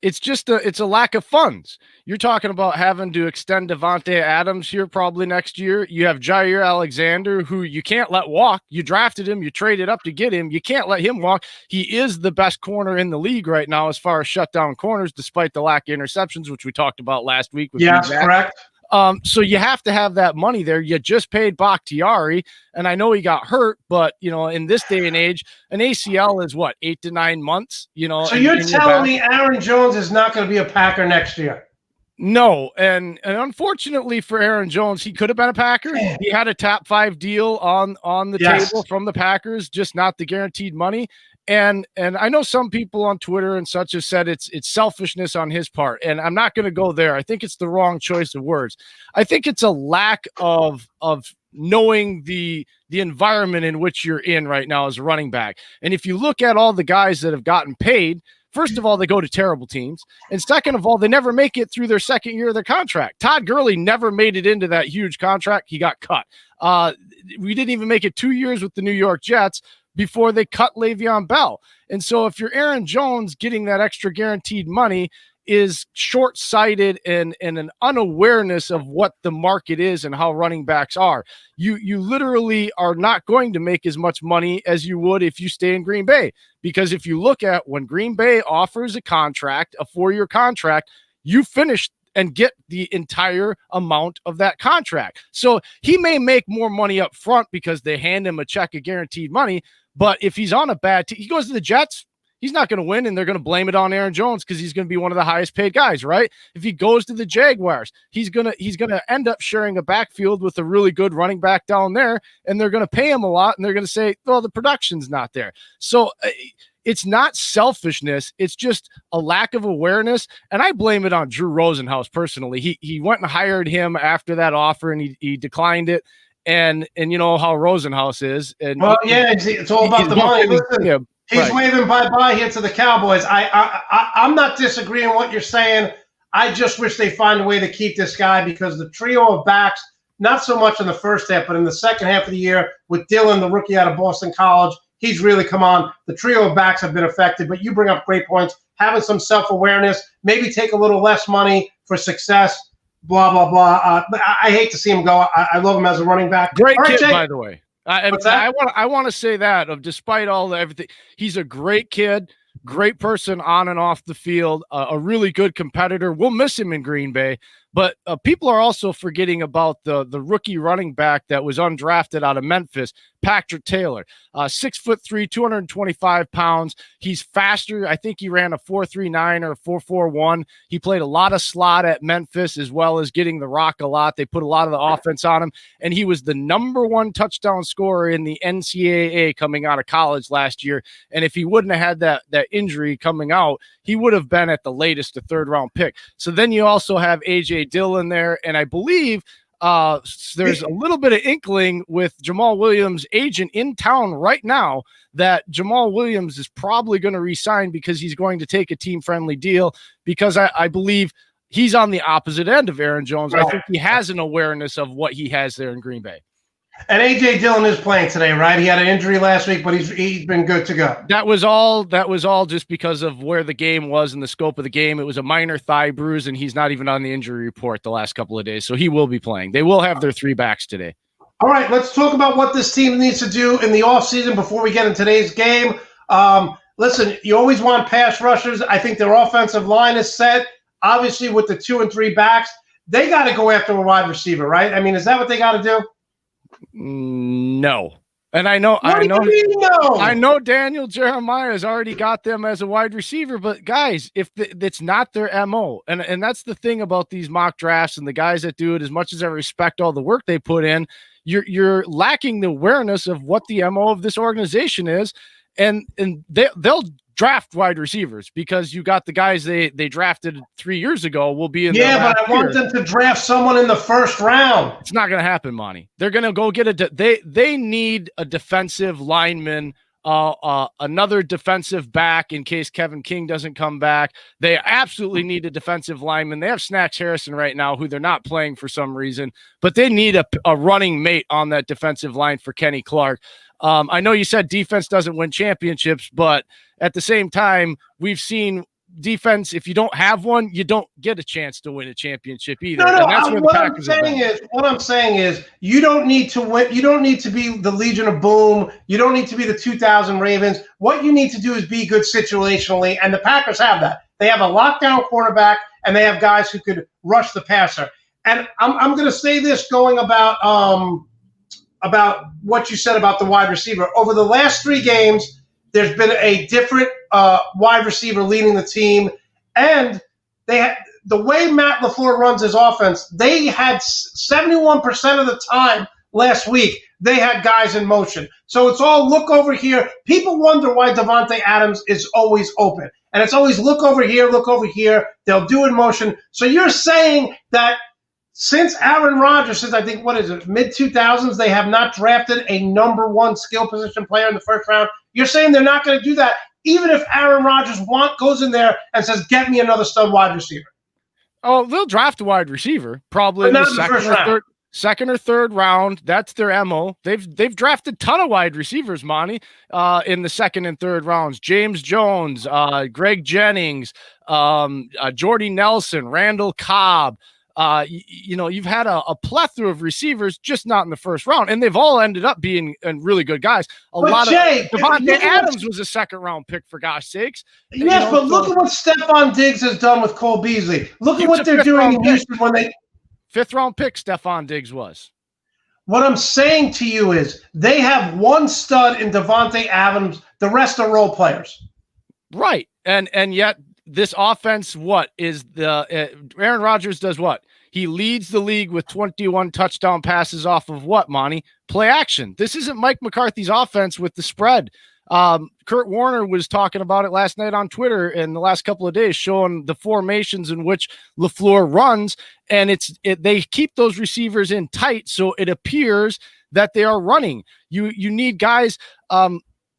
it's just it's a lack of funds. You're talking about having to extend Devontae Adams here probably next year. You have Jair Alexander, who you can't let walk. You drafted him. You traded up to get him. You can't let him walk. He is the best corner in the league right now as far as shutdown corners, despite the lack of interceptions, which we talked about last week. Yes, correct. So you have to have that money there. You just paid Bakhtiari, and I know he got hurt, but in this day and age, an ACL is what, 8 to 9 months. So you're telling me Aaron Jones is not going to be a Packer next year? No, and unfortunately for Aaron Jones, he could have been a Packer. He had a top 5 deal on the table from the Packers, just not the guaranteed money. And I know some people on Twitter and such have said it's selfishness on his part, and I'm not going to go there. I think it's the wrong choice of words. I think it's a lack of knowing the environment in which you're in right now as a running back. And if you look at all the guys that have gotten paid, first of all, they go to terrible teams. And second of all, they never make it through their second year of their contract. Todd Gurley never made it into that huge contract. He got cut. We didn't even make it 2 years with the New York Jets before they cut Le'Veon Bell. And so if you're Aaron Jones getting that extra guaranteed money, is short-sighted and an unawareness of what the market is and how running backs are. You literally are not going to make as much money as you would if you stay in Green Bay, because if you look at when Green Bay offers a contract, a 4-year contract, you finish and get the entire amount of that contract. So he may make more money up front because they hand him a check of guaranteed money, but if he's on a bad team, he goes to the Jets, he's not going to win, and they're going to blame it on Aaron Jones because he's going to be one of the highest paid guys, right? If he goes to the Jaguars, he's going to end up sharing a backfield with a really good running back down there, and they're going to pay him a lot, and they're going to say, well, the production's not there. So it's not selfishness. It's just a lack of awareness, and I blame it on Drew Rosenhaus personally. He went and hired him after that offer, and he declined it. And you know how Rosenhaus is. And it's all about the money. Listen, he's waving bye-bye here to the Cowboys. I'm not disagreeing with what you're saying. I just wish they find a way to keep this guy, because the trio of backs, not so much in the first half, but in the second half of the year with Dillon, the rookie out of Boston College, he's really come on. The trio of backs have been affected, but you bring up great points. Having some self-awareness, maybe take a little less money for success. Blah, blah, blah. I hate to see him go. I love him as a running back. Great kid, by the way. I want to say that despite all everything, he's a great kid, great person on and off the field, a really good competitor. We'll miss him in Green Bay, but people are also forgetting about the rookie running back that was undrafted out of Memphis, Patrick Taylor, 6'3", 225 pounds. He's faster. I think he ran a 4.39 or 4.41. He played a lot of slot at Memphis, as well as getting the rock a lot. They put a lot of the offense on him, and he was the #1 touchdown scorer in the NCAA coming out of college last year. And if he wouldn't have had that injury coming out, he would have been at the latest a 3rd-round pick. So then you also have A.J. Dillon there, and I believe there's a little bit of inkling with Jamal Williams' agent in town right now that Jamal Williams is probably going to resign because he's going to take a team-friendly deal, because I believe he's on the opposite end of Aaron Jones. Right. I think he has an awareness of what he has there in Green Bay. And A.J. Dillon is playing today, right? He had an injury last week, but he's been good to go. That was all just because of where the game was and the scope of the game. It was a minor thigh bruise, and he's not even on the injury report the last couple of days, so he will be playing. They will have their 3 backs today. All right, let's talk about what this team needs to do in the offseason before we get in today's game. Listen, you always want pass rushers. I think their offensive line is set. Obviously, with the 2 and 3 backs, they got to go after a wide receiver, right? I mean, is that what they got to do? No. And I know Daniel Jeremiah has already got them as a wide receiver, but guys, if that's not their MO, and that's the thing about these mock drafts and the guys that do it, as much as I respect all the work they put in, you're lacking the awareness of what the MO of this organization is, and they'll draft wide receivers because you got the guys they drafted 3 years ago will be in. Yeah, but I want them to draft someone in the 1st round. It's not going to happen, Monte. They're going to go get they need a defensive lineman, another defensive back in case Kevin King doesn't come back. They absolutely need a defensive lineman. They have Snacks Harrison right now, who they're not playing for some reason, but they need a running mate on that defensive line for Kenny Clark. I know you said defense doesn't win championships, but at the same time, we've seen defense, if you don't have one, you don't get a chance to win a championship either. No, and that's what I'm saying is you don't need to win. You don't need to be the Legion of Boom. You don't need to be the 2000 Ravens. What you need to do is be good situationally, and the Packers have that. They have a lockdown quarterback, and they have guys who could rush the passer. And I'm going to say this going about what you said about the wide receiver. Over the last 3 games, there's been a different wide receiver leading the team, and the way Matt LaFleur runs his offense, they had 71% of the time last week, they had guys in motion. So it's all look over here. People wonder why Davante Adams is always open, and it's always look over here, look over here. They'll do in motion. So you're saying that since Aaron Rodgers, since I think, mid-2000s, they have not drafted a #1 skill position player in the 1st round. You're saying they're not going to do that, even if Aaron Rodgers goes in there and says, get me another stud wide receiver. Oh, they'll draft a wide receiver, probably in the second or third round. That's their MO. They've drafted a ton of wide receivers, Monty, in the second and third rounds. James Jones, Greg Jennings, Jordy Nelson, Randall Cobb. You've had a plethora of receivers, just not in the first round, and they've all ended up being really good guys. Devontae Adams was a second round pick, for gosh sakes. Yes, but look at what Stephon Diggs has done with Cole Beasley. Look at what they're doing in Houston when they fifth round pick. Stephon Diggs was. What I'm saying to you is they have one stud in Devontae Adams. The rest are role players. Right, and yet. This offense, Aaron Rodgers does what? He leads the league with 21 touchdown passes off of what, Monty? Play action. This isn't Mike McCarthy's offense with the spread. Kurt Warner was talking about it last night on Twitter in the last couple of days, showing the formations in which LaFleur runs, and they keep those receivers in tight, so it appears that they are running. You need guys.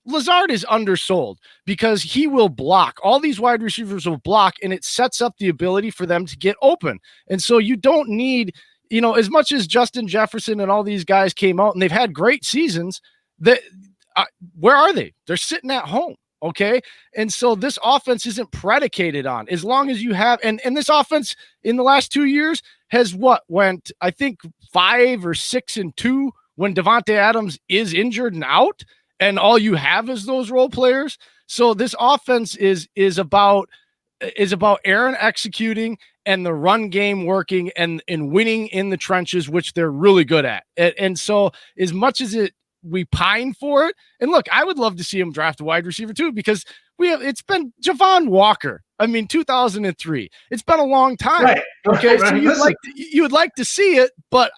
Lazard is undersold because he will block. All these wide receivers will block, and it sets up the ability for them to get open. And so you don't need, as much as Justin Jefferson and all these guys came out and they've had great seasons, where are they? They're sitting at home. Okay. And so this offense isn't predicated on, as long as you have, and this offense in the last 2 years has went, I think 5 or 6-2 when Devontae Adams is injured and out. And all you have is those role players. So this offense is about Aaron executing and the run game working and winning in the trenches, which they're really good at. And so as much as we pine for it, and look, I would love to see him draft a wide receiver too, because it's been Javon Walker. 2003. It's been a long time. Right. Okay. Right. So you would like to see it, but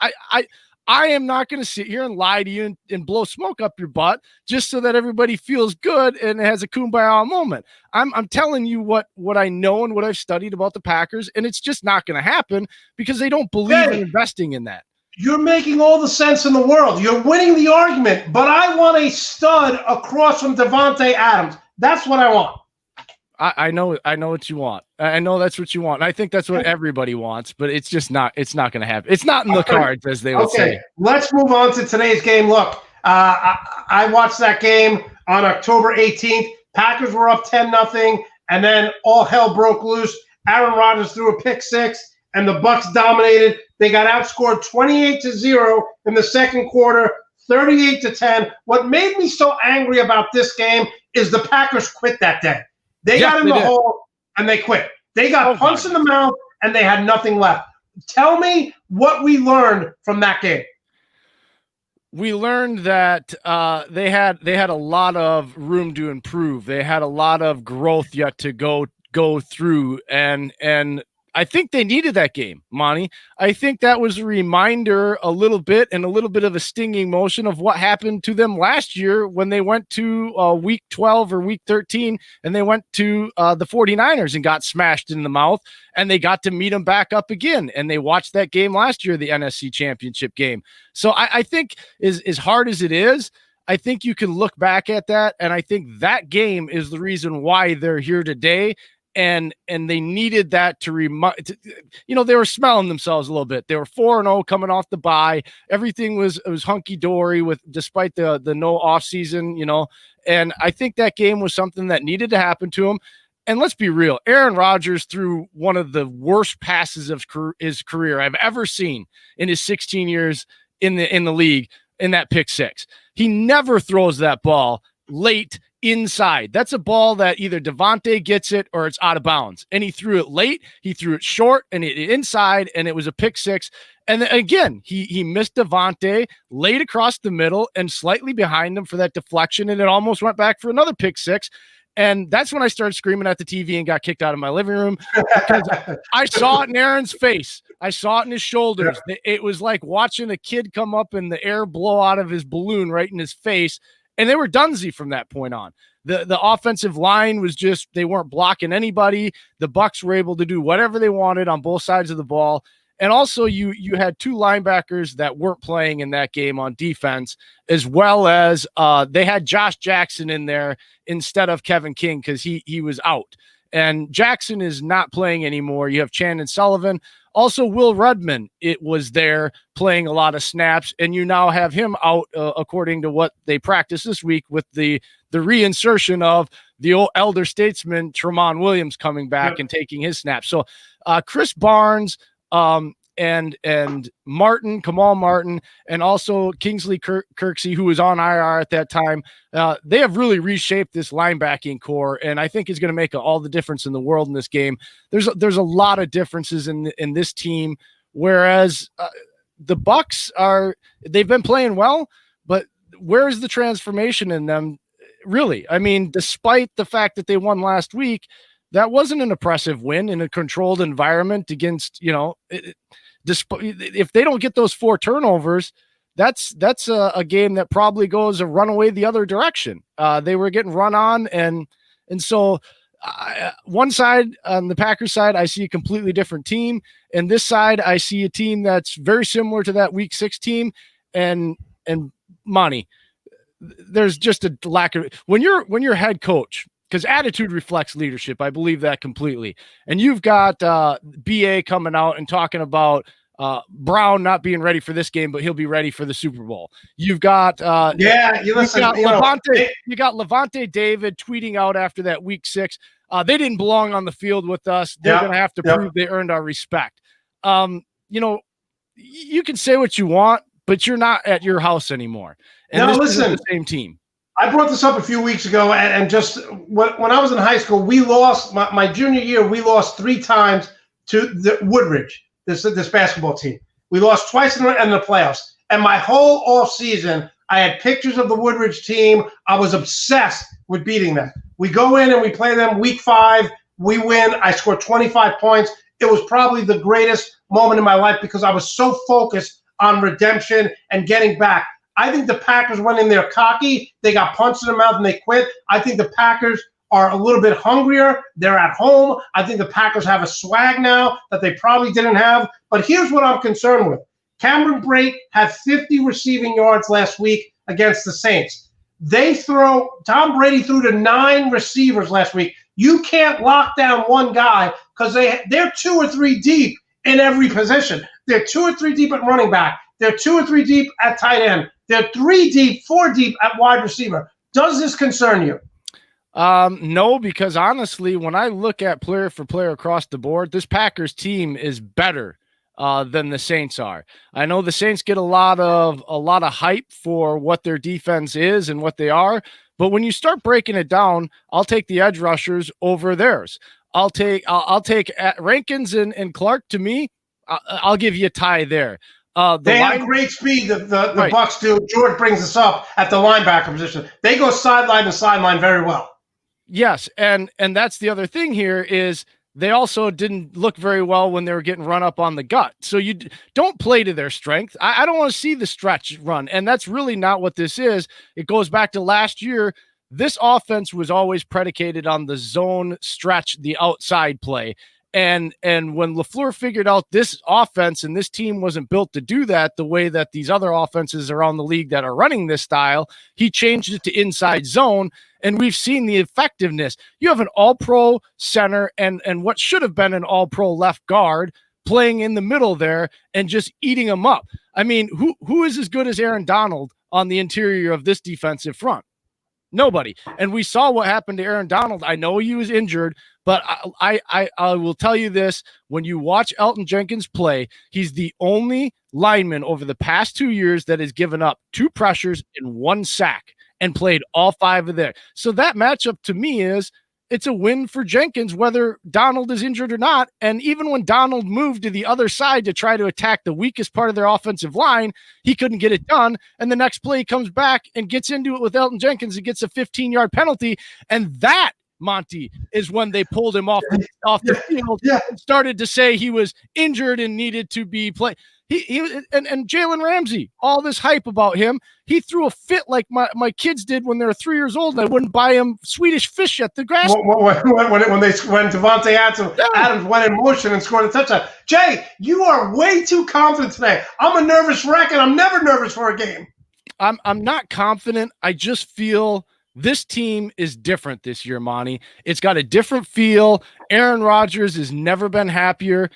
I am not going to sit here and lie to you and blow smoke up your butt just so that everybody feels good and has a kumbaya moment. I'm telling you what I know and what I've studied about the Packers, and it's just not going to happen because they don't believe in investing in that. You're making all the sense in the world. You're winning the argument, but I want a stud across from Devontae Adams. That's what I want. I know what you want. I know that's what you want. And I think that's what everybody wants, but it's just not. It's not going to happen. It's not in the cards, as they would say. Let's move on to today's game. Look, I watched that game on October 18th. Packers were up 10-0, and then all hell broke loose. Aaron Rodgers threw a pick six, and the Bucs dominated. They got outscored 28-0 in the second quarter, 38-10. What made me so angry about this game is the Packers quit that day. They got in the hole and they quit. They got punched in the mouth and they had nothing left. Tell me what we learned from that game. We learned that they had a lot of room to improve. They had a lot of growth yet to go through, and I think they needed that game, Monty. I think that was a reminder a little bit of a stinging motion of what happened to them last year when they went to week 12 or week 13 and they went to the 49ers and got smashed in the mouth, and they got to meet them back up again. And they watched that game last year, the NFC Championship game. So I think as hard as it is, I think you can look back at that, and I think that game is the reason why they're here today. And they needed that to remind, they were smelling themselves a little bit. They were 4-0 coming off the bye. Everything was hunky dory despite the no off season, and I think that game was something that needed to happen to him. And let's be real, Aaron Rodgers threw one of the worst passes of his career I've ever seen in his 16 years in the league in that pick six. He never throws that ball late inside. That's a ball that either Devontae gets it or it's out of bounds. And he threw it late, he threw it short, and it inside, and it was a pick six. And then again, he missed Devontae, laid across the middle and slightly behind him for that deflection, and it almost went back for another pick six. And that's when I started screaming at the TV and got kicked out of my living room because I saw it in Aaron's face. I saw it in his shoulders. It was like watching a kid come up and the air blow out of his balloon right in his face. And they were donesy from that point on. The offensive line was just, they weren't blocking anybody. The Bucs were able to do whatever they wanted on both sides of the ball. And also you had two linebackers that weren't playing in that game on defense, as well as they had Josh Jackson in there instead of Kevin King because he was out. And Jackson is not playing anymore. You have Chandon Sullivan Also, Will Redmond, it was there playing a lot of snaps, and you now have him out according to what they practiced this week with the reinsertion of the old elder statesman Tramon Williams coming back and taking his snaps. So Chris Barnes and Martin, Kamal Martin, and also Kingsley Kirksey, who was on IR at that time, they have really reshaped this linebacking core, and I think is going to make all the difference in the world in this game. There's a lot of differences in this team, whereas the Bucs they've been playing well, but where is the transformation in them? Really, I mean, despite the fact that they won last week, that wasn't an impressive win in a controlled environment against, if they don't get those 4 turnovers, that's a game that probably goes a runaway the other direction. They were getting run on, and so one side, on the Packers side, I see a completely different team, and this side I see a team that's very similar to that Week 6 team. And Monty, there's just a lack of when you're head coach, because attitude reflects leadership. I believe that completely. And you've got BA coming out and talking about Brown not being ready for this game, but he'll be ready for the Super Bowl. You've got you got Levante David tweeting out after that Week 6. They didn't belong on the field with us. They're going to have to prove they earned our respect. You can say what you want, but you're not at your house anymore. And now, this listen, is the same team. I brought this up a few weeks ago, and just when I was in high school, we lost my junior year. We lost 3 times to the Woodridge, this basketball team. We lost twice in the playoffs, and my whole off season, I had pictures of the Woodridge team. I was obsessed with beating them. We go in and we play them Week 5. We win. I scored 25 points. It was probably the greatest moment in my life because I was so focused on redemption and getting back. I think the Packers went in there cocky. They got punched in the mouth and they quit. I think the Packers are a little bit hungrier. They're at home. I think the Packers have a swag now that they probably didn't have. But here's what I'm concerned with. Cameron Brate had 50 receiving yards last week against the Saints. Tom Brady threw to 9 receivers last week. You can't lock down one guy because they're 2 or 3 deep in every position. They're 2 or 3 deep at running back. They're 2 or 3 deep at tight end. They're 3 deep, 4 deep at wide receiver. Does this concern you? No, because honestly, when I look at player for player across the board, this Packers team is better than the Saints are. I know the Saints get a lot of hype for what their defense is and what they are, but when you start breaking it down, I'll take the edge rushers over theirs. I'll take Rankins and Clark. To me, I'll give you a tie there. They have great speed. The right. Bucs do. George brings us up at the linebacker position. They go sideline to sideline very well. Yes, and that's the other thing here is they also didn't look very well when they were getting run up on the gut. So you don't play to their strength. I don't want to see the stretch run, and that's really not what this is. It goes back to last year. This offense was always predicated on the zone stretch, the outside play. And when LaFleur figured out this offense and this team wasn't built to do that the way that these other offenses around the league that are running this style, he changed it to inside zone, and we've seen the effectiveness. You have an all-pro center and what should have been an all-pro left guard playing in the middle there and just eating them up. I mean, who is as good as Aaron Donald on the interior of this defensive front? Nobody. And we saw what happened to Aaron Donald. I know he was injured, but I will tell you this. When you watch Elton Jenkins play, he's the only lineman over the past 2 years that has given up 2 pressures and 1 sack and played all 5 of them. So that matchup to me it's a win for Jenkins, whether Donald is injured or not. And even when Donald moved to the other side to try to attack the weakest part of their offensive line, he couldn't get it done. And the next play he comes back and gets into it with Elton Jenkins and gets a 15-yard penalty. And that, Monte, is when they pulled him off the field and started to say he was injured and needed to be played. He and Jalen Ramsey, all this hype about him. He threw a fit like my kids did when they were 3 years old, and I wouldn't buy him Swedish fish at the grass. When Devontae Adams went in motion and scored a touchdown. Jay, you are way too confident today. I'm a nervous wreck, and I'm never nervous for a game. I'm not confident. I just feel this team is different this year, Monty. It's got a different feel. Aaron Rodgers has never been happier.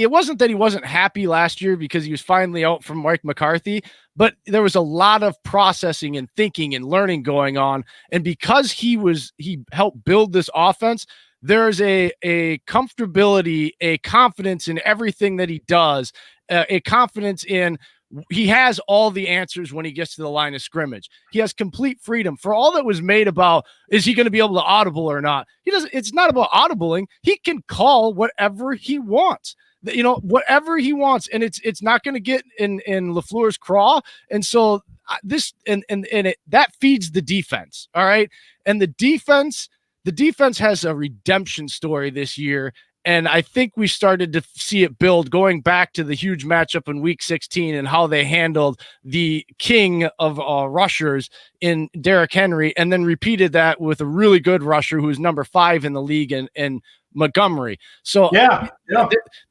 it wasn't that he wasn't happy last year because he was finally out from Mike McCarthy, but there was a lot of processing and thinking and learning going on. And because he helped build this offense, there's a comfortability, a confidence in everything that he does, a confidence in he has all the answers when he gets to the line of scrimmage. He has complete freedom. For all that was made about, is he going to be able to audible or not? He doesn't. It's not about audibling. He can call whatever he wants. Whatever he wants, and it's not going to get in LaFleur's craw. And so that feeds the defense. All right, and the defense has a redemption story this year. And I think we started to see it build going back to the huge matchup in week 16 and how they handled the king of rushers in Derrick Henry, and then repeated that with a really good rusher who's number 5 in the league in Montgomery. So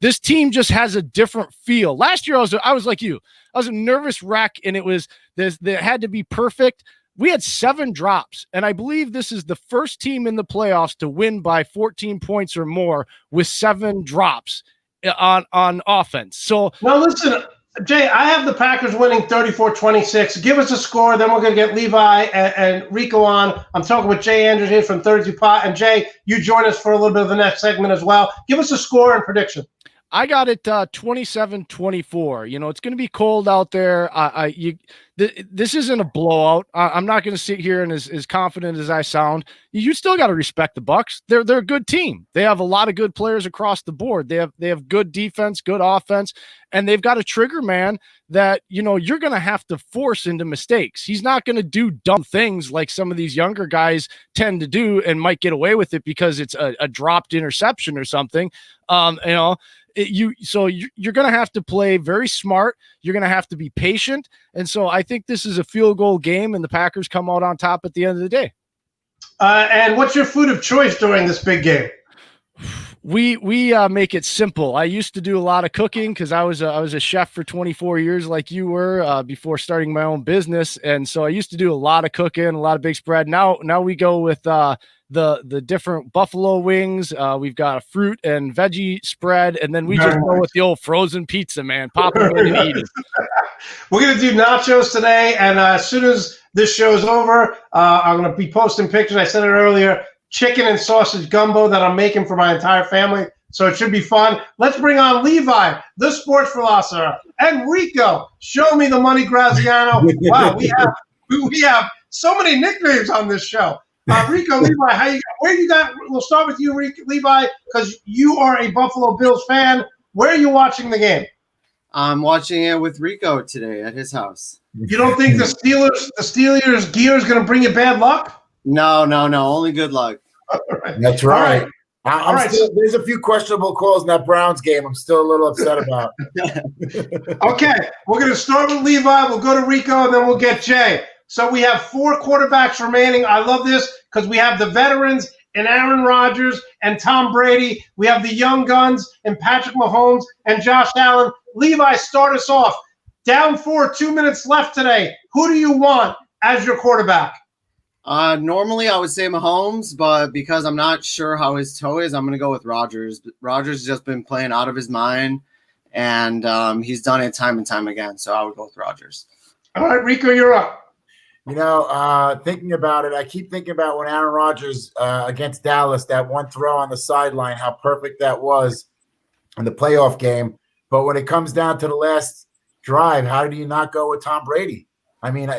this team just has a different feel. Last year I was like you. I was a nervous wreck, and it had to be perfect. We had 7 drops, and I believe this is the first team in the playoffs to win by 14 points or more with 7 drops on offense. So now listen, Jay, I have the Packers winning 34-26. Give us a score, then we're going to get Levi and Rico on. I'm talking with Jay Andrews here from 32 Pot, and Jay, you join us for a little bit of the next segment as well. Give us a score and prediction. I got it 27-24. It's going to be cold out there. This isn't a blowout. I'm not going to sit here and as confident as I sound. You still got to respect the Bucs. They're a good team. They have a lot of good players across the board. They have good defense, good offense, and they've got a trigger man that you're going to have to force into mistakes. He's not going to do dumb things like some of these younger guys tend to do and might get away with it because it's a dropped interception or something. You're going to have to play very smart. You're going to have to be patient. And so I think this is a field goal game, and the Packers come out on top at the end of the day. And what's your food of choice during this big game? We make it simple. I used to do a lot of cooking because I was a chef for 24 years, like you were, before starting my own business. And so I used to do a lot of cooking, a lot of big spread. Now we go with the different buffalo wings. We've got a fruit and veggie spread, and then we just go with the old frozen pizza, man. Pop it in and eat it. We're going to do nachos today, and as soon as this show is over, I'm going to be posting pictures. I said it earlier, chicken and sausage gumbo that I'm making for my entire family, so it should be fun. Let's bring on Levi, the sports philosopher, and Rico, show me the money Graziano. Wow, we have so many nicknames on this show. Rico, Levi, where you got? We'll start with you, Levi, because you are a Buffalo Bills fan. Where are you watching the game? I'm watching it with Rico today at his house. You don't think the Steelers gear is going to bring you bad luck? No. Only good luck. Right. That's right. All right. There's a few questionable calls in that Browns game. I'm still a little upset about. Okay, we're going to start with Levi. We'll go to Rico, and then we'll get Jay. So we have 4 quarterbacks remaining. I love this because we have the veterans and Aaron Rodgers and Tom Brady. We have the young guns and Patrick Mahomes and Josh Allen. Levi, start us off. Down 4, 2 minutes left today. Who do you want as your quarterback? Normally I would say Mahomes, but because I'm not sure how his toe is, I'm going to go with Rodgers. Rodgers has just been playing out of his mind, and he's done it time and time again. So I would go with Rodgers. All right, Rico, you're up. Thinking about it, I keep thinking about when Aaron Rodgers against Dallas, that one throw on the sideline, how perfect that was in the playoff game. But when it comes down to the last drive, how do you not go with Tom Brady? I mean,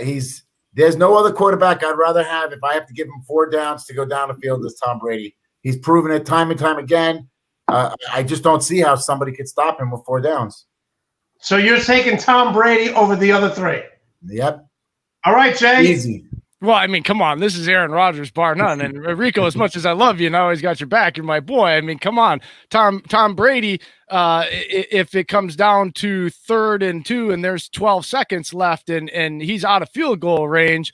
there's no other quarterback I'd rather have if I have to give him 4 downs to go down the field as Tom Brady. He's proven it time and time again. I just don't see how somebody could stop him with 4 downs. So you're taking Tom Brady over the other 3? Yep. All right, Jay. Easy. Well, I mean, come on. This is Aaron Rodgers, bar none. And Rico, as much as I love you and I always got your back, you're my boy. I mean, come on. Tom Brady, if it comes down to 3rd and 2 and there's 12 seconds left and he's out of field goal range,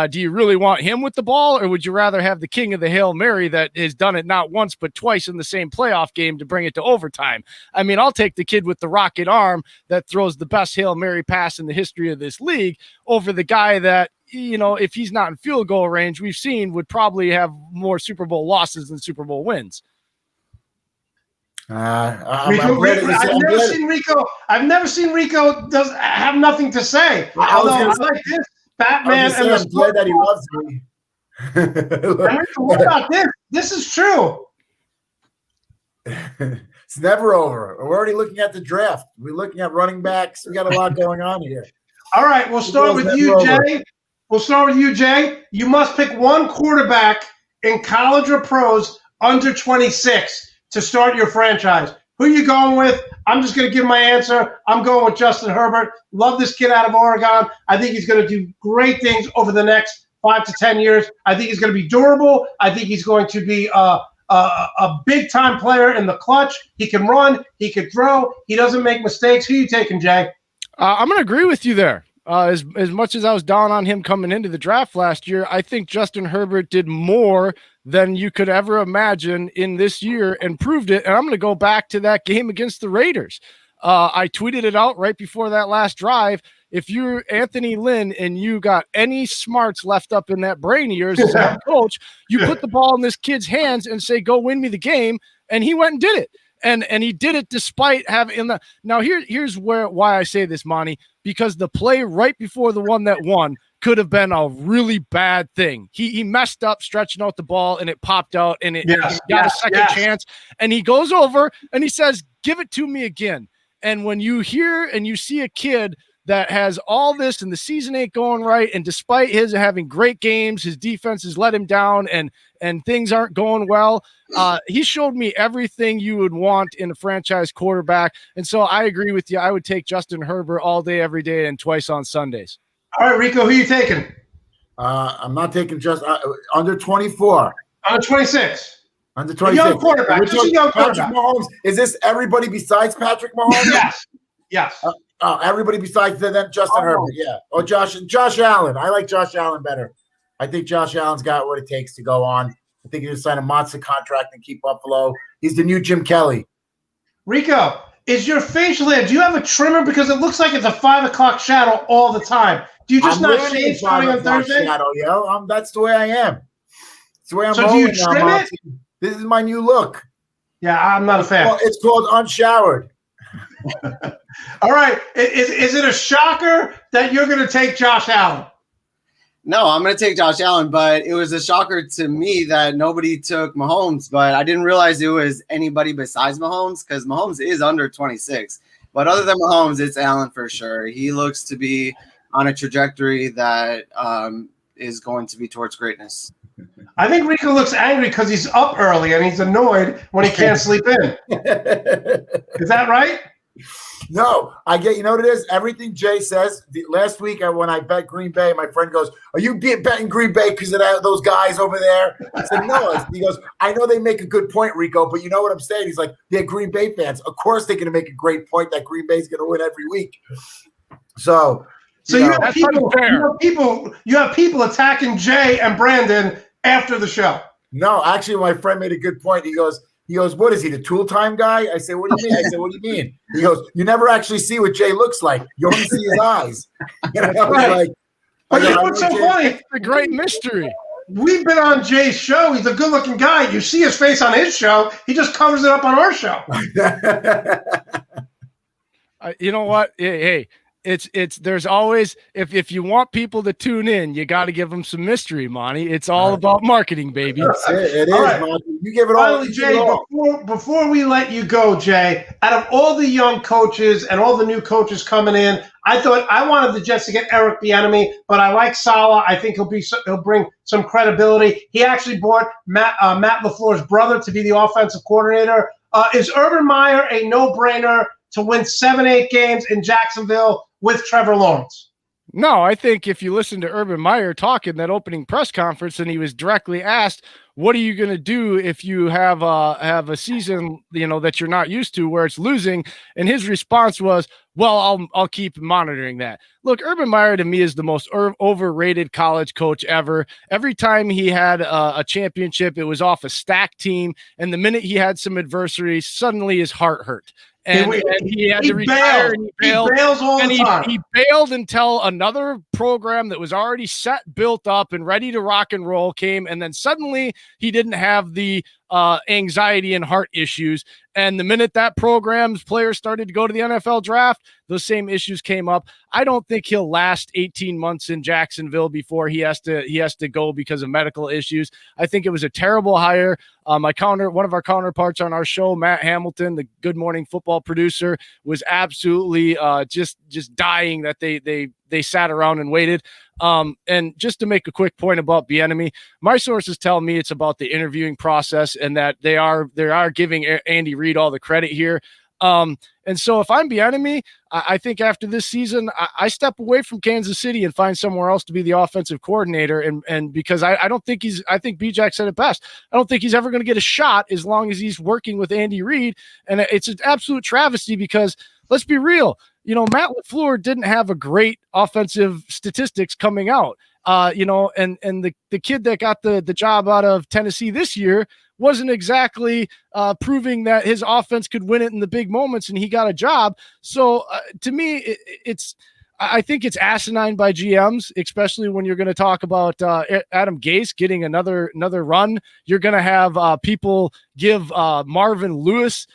do you really want him with the ball, or would you rather have the king of the Hail Mary that has done it not once but twice in the same playoff game to bring it to overtime? I mean, I'll take the kid with the rocket arm that throws the best Hail Mary pass in the history of this league over the guy that, if he's not in field goal range, we've seen would probably have more Super Bowl losses than Super Bowl wins. I've never seen Rico does have nothing to say. Although I like this Batman and the glad that he loves me. What about this? This is true. It's never over. We're already looking at the draft. We're looking at running backs. We got a lot going on here. All right, we'll start with you, Jay. You must pick one quarterback in college or pros under 26 to start your franchise. Who are you going with? I'm just going to give my answer. I'm going with Justin Herbert. Love this kid out of Oregon. I think he's going to do great things over the next 5 to 10 years. I think he's going to be durable. I think he's going to be a big-time player in the clutch. He can run. He can throw. He doesn't make mistakes. Who are you taking, Jay? I'm going to agree with you there. As much as I was down on him coming into the draft last year, I think Justin Herbert did more than you could ever imagine in this year and proved it. And I'm going to go back to that game against the Raiders. I tweeted it out right before that last drive. If you're Anthony Lynn and you got any smarts left up in that brain of yours as a coach, you put the ball in this kid's hands and say, go win me the game. And he went and did it. And he did it despite having the – now here's why I say this, Monte, because the play right before the one that won could have been a really bad thing. He messed up stretching out the ball, and it popped out, and he got a second chance. And he goes over, and he says, give it to me again. And when you hear and you see a kid that has all this and the season ain't going right, and despite his having great games, his defense has let him down and things aren't going well, he showed me everything you would want in a franchise quarterback. And so I agree with you. I would take Justin Herbert all day, every day, and twice on Sundays. All right, Rico, who are you taking? I'm not taking just under 24. Under 26. Under 26. A young quarterback. Just a young quarterback. Patrick Mahomes. Is this everybody besides Patrick Mahomes? Yes. Everybody besides them, Justin Herbert. Yeah. Or Josh Allen. I like Josh Allen better. I think Josh Allen's got what it takes to go on. I think he's going to sign a monster contract and keep Buffalo. He's the new Jim Kelly. Rico, is your facial hair, do you have a trimmer? Because it looks like it's a 5 o'clock shadow all the time. Do you just not shave starting on Thursday? Shadow, yo. That's the way I am. That's the way I'm rolling. So do you trim it? This is my new look. Yeah, I'm not a fan. It's called unshowered. All right. Is it a shocker that you're going to take Josh Allen? No, I'm going to take Josh Allen, but it was a shocker to me that nobody took Mahomes, but I didn't realize it was anybody besides Mahomes because Mahomes is under 26. But other than Mahomes, it's Allen for sure. He looks to be on a trajectory that is going to be towards greatness. I think Rico looks angry because he's up early and he's annoyed when he can't sleep in. Is that right? No, you know what it is? Everything Jay says. Last week when I bet Green Bay, my friend goes, are you betting Green Bay because of those guys over there? I said, no. He goes, I know they make a good point, Rico, but you know what I'm saying? He's like, they're Green Bay fans. Of course they're going to make a great point that Green Bay's going to win every week. So you have people attacking Jay and Brandon after the show. No, actually, my friend made a good point. He goes, what is he, the tool time guy? I said, what do you mean? I said, what do you mean? He goes, you never actually see what Jay looks like. You only see his eyes. Right. But you know what's so funny? It's a great mystery. We've been on Jay's show. He's a good-looking guy. You see his face on his show. He just covers it up on our show. You know what? Hey. There's always if you want people to tune in, you got to give them some mystery, Monte. It's all about marketing, baby. It is, right. Monte. You give it Finally, all. Jay, before we let you go, Jay, out of all the young coaches and all the new coaches coming in, I wanted the Jets to get Eric Bieniemy, but I like Saleh. I think he'll bring some credibility. He actually brought Matt LaFleur's brother to be the offensive coordinator. Is Urban Meyer a no-brainer to win 7-8 games in Jacksonville with Trevor Lawrence? No, I think if you listen to Urban Meyer talk in that opening press conference, and he was directly asked, what are you going to do if you have a season, that you're not used to where it's losing? And his response was, well, I'll keep monitoring that. Look, Urban Meyer to me is the most overrated college coach ever. Every time he had a championship, it was off a stacked team. And the minute he had some adversity, suddenly his heart hurt. And he had to retire, and he bailed. He bails all the time. He bailed until another program that was already set, built up, and ready to rock and roll came, and then suddenly he didn't have the anxiety and heart issues. And the minute that program's players started to go to the NFL draft, those same issues came up. I don't think he'll last 18 months in Jacksonville before he has to go because of medical issues. I think it was a terrible hire. One of our counterparts on our show, Matt Hamilton, the Good Morning Football producer, was absolutely just dying that they sat around and waited. And just to make a quick point about Bieniemy, my sources tell me it's about the interviewing process and that they are giving Andy Reid all the credit here. And so if I'm Bieniemy, I think after this season, I step away from Kansas City and find somewhere else to be the offensive coordinator. And because I don't think I think B-Jack said it best. I don't think he's ever going to get a shot as long as he's working with Andy Reid. And it's an absolute travesty because let's be real. Matt LaFleur didn't have a great offensive statistics coming out. And the kid that got the job out of Tennessee this year wasn't exactly proving that his offense could win it in the big moments, and he got a job. So to me, I think it's asinine by GMs, especially when you're going to talk about Adam Gase getting another run. You're going to have people give Marvin Lewis,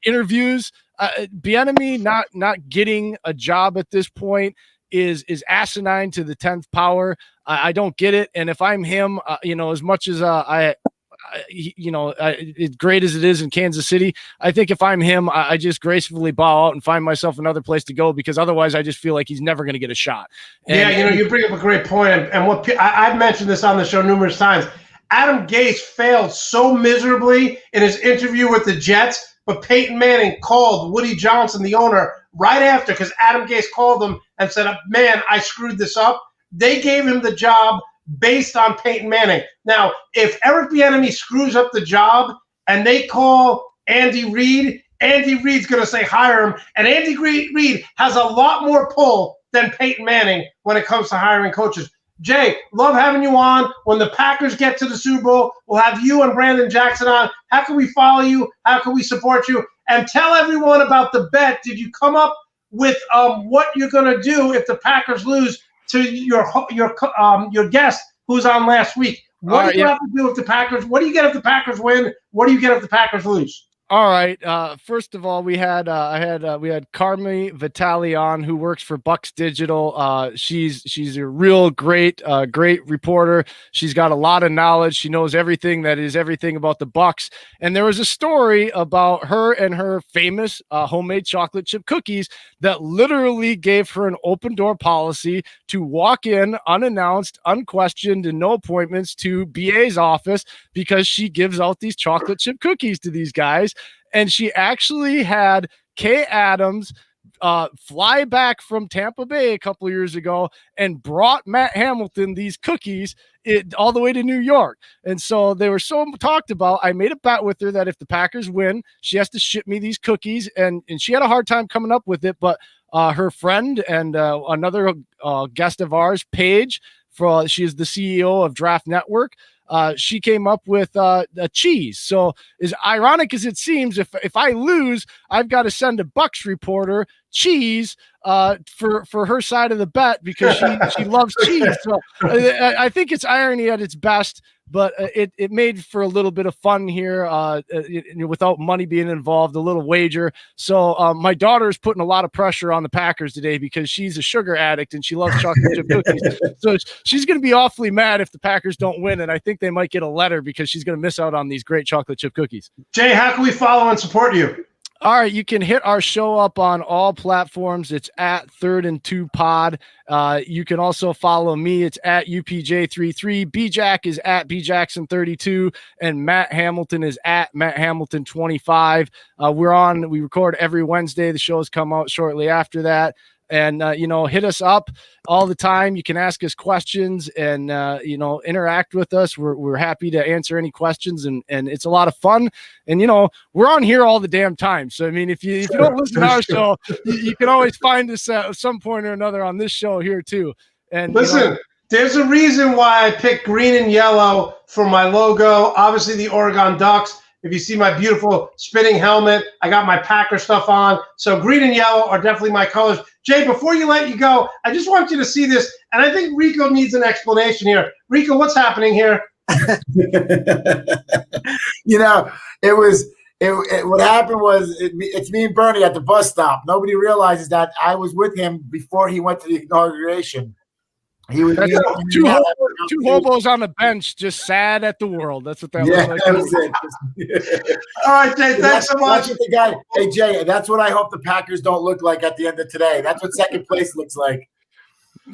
interviews. Bieniemy not getting a job at this point is asinine to the 10th power. I don't get it. And if I'm him, as much as as great as it is in Kansas City, I think if I'm him, I just gracefully bow out and find myself another place to go, because otherwise I just feel like he's never going to get a shot. And, you bring up a great point. And what I've mentioned this on the show numerous times. Adam Gase failed so miserably in his interview with the Jets, but Peyton Manning called Woody Johnson, the owner, right after, because Adam Gase called him and said, man, I screwed this up. They gave him the job based on Peyton Manning. Now, if Eric Bieniemy screws up the job and they call Andy Reid, Andy Reid's going to say hire him. And Andy Reid has a lot more pull than Peyton Manning when it comes to hiring coaches. Jay, love having you on. When the Packers get to the Super Bowl, we'll have you and Brandon Jackson on. How can we follow you? How can we support you? And tell everyone about the bet. Did you come up with what you're going to do if the Packers lose to your guest who's on last week? What do you have to do if the Packers? What do you get if the Packers win? What do you get if the Packers lose? All right. First of all, we had Carmi Vitale on, who works for Bucks Digital. She's a real great reporter. She's got a lot of knowledge. She knows everything about the Bucks. And there was a story about her and her famous homemade chocolate chip cookies that literally gave her an open door policy to walk in unannounced, unquestioned, and no appointments to BA's office because she gives out these chocolate chip cookies to these guys. And she actually had Kay Adams fly back from Tampa Bay a couple of years ago and brought Matt Hamilton these cookies all the way to New York. And so they were so talked about. I made a bet with her that if the Packers win, she has to ship me these cookies. And she had a hard time coming up with it, but her friend and another guest of ours, Paige, she is the CEO of Draft Network. She came up with a cheese. So as ironic as it seems, if I lose, I've got to send a Bucks reporter cheese for her side of the bet because she loves cheese. So I think it's irony at its best, but it made for a little bit of fun here without money being involved, a little wager. So my daughter is putting a lot of pressure on the Packers today because she's a sugar addict and she loves chocolate chip cookies. So she's going to be awfully mad if the Packers don't win, and I think they might get a letter because she's going to miss out on these great chocolate chip cookies. Jay, how can we follow and support you? All right, you can hit our show up on all platforms. It's at 3rd and 2 Pod. You can also follow me. It's at UPJ33. BJack is at BJackson32, and Matt Hamilton is at Matt Hamilton25. We record every Wednesday. The shows come out shortly after that. And, hit us up all the time. You can ask us questions and, interact with us. We're happy to answer any questions, and it's a lot of fun. And, we're on here all the damn time. So, I mean, if you don't listen to our show, you can always find us at some point or another on this show here too. And listen, there's a reason why I picked green and yellow for my logo. Obviously the Oregon Ducks. If you see my beautiful spinning helmet, I got my Packer stuff on. So green and yellow are definitely my colors. Jay, before you let you go, I just want you to see this. And I think Rico needs an explanation here. Rico, what's happening here? It What happened was it's me and Bernie at the bus stop. Nobody realizes that I was with him before he went to the inauguration. He was two hobos on the bench, just sad at the world. That's what that looks like. That was it. All right, Jay, thanks so much. Hey, Jay, that's what I hope the Packers don't look like at the end of today. That's what second place looks like.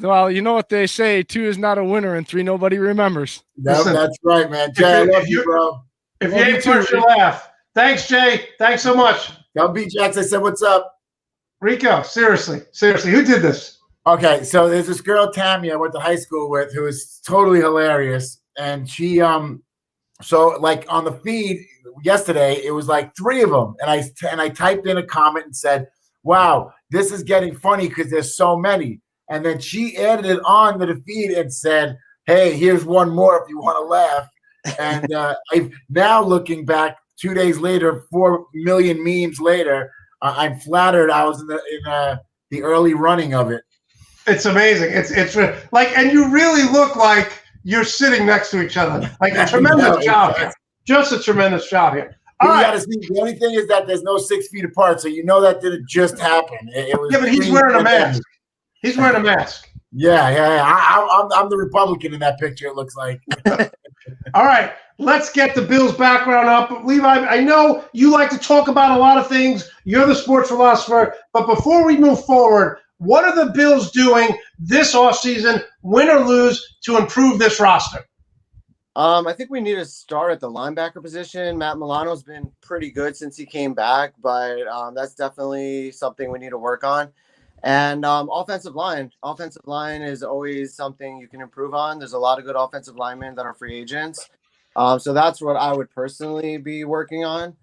Well, you know what they say, 2 is not a winner and 3 nobody remembers. No, that's right, man. Jay, I love you, bro. If you ain't first, you laugh. Thanks, Jay. Thanks so much. Tell B. Jax I said, what's up? Rico, seriously, who did this? Okay, so there's this girl, Tammy, I went to high school with, who is totally hilarious. And she, so like on the feed yesterday, it was like 3 of them. And I typed in a comment and said, wow, this is getting funny because there's so many. And then she added it on to the feed and said, hey, here's one more if you want to laugh. And I've now looking back 2 days later, 4 million memes later, I'm flattered I was in the early running of it. It's amazing. It's like, and you really look like you're sitting next to each other. Like a tremendous job here. Just a tremendous job here. All right. The only thing is that there's no 6 feet apart, so you know that didn't just happen. It was but he's wearing a mask. He's wearing a mask. Yeah. I'm the Republican in that picture, it looks like. All right. Let's get the Bills' background up. Levi, I know you like to talk about a lot of things. You're the sports philosopher. But before we move forward, what are the Bills doing this offseason, win or lose, to improve this roster? I think we need to start at the linebacker position. Matt Milano's been pretty good since he came back, but that's definitely something we need to work on. And offensive line. Offensive line is always something you can improve on. There's a lot of good offensive linemen that are free agents. So that's what I would personally be working on.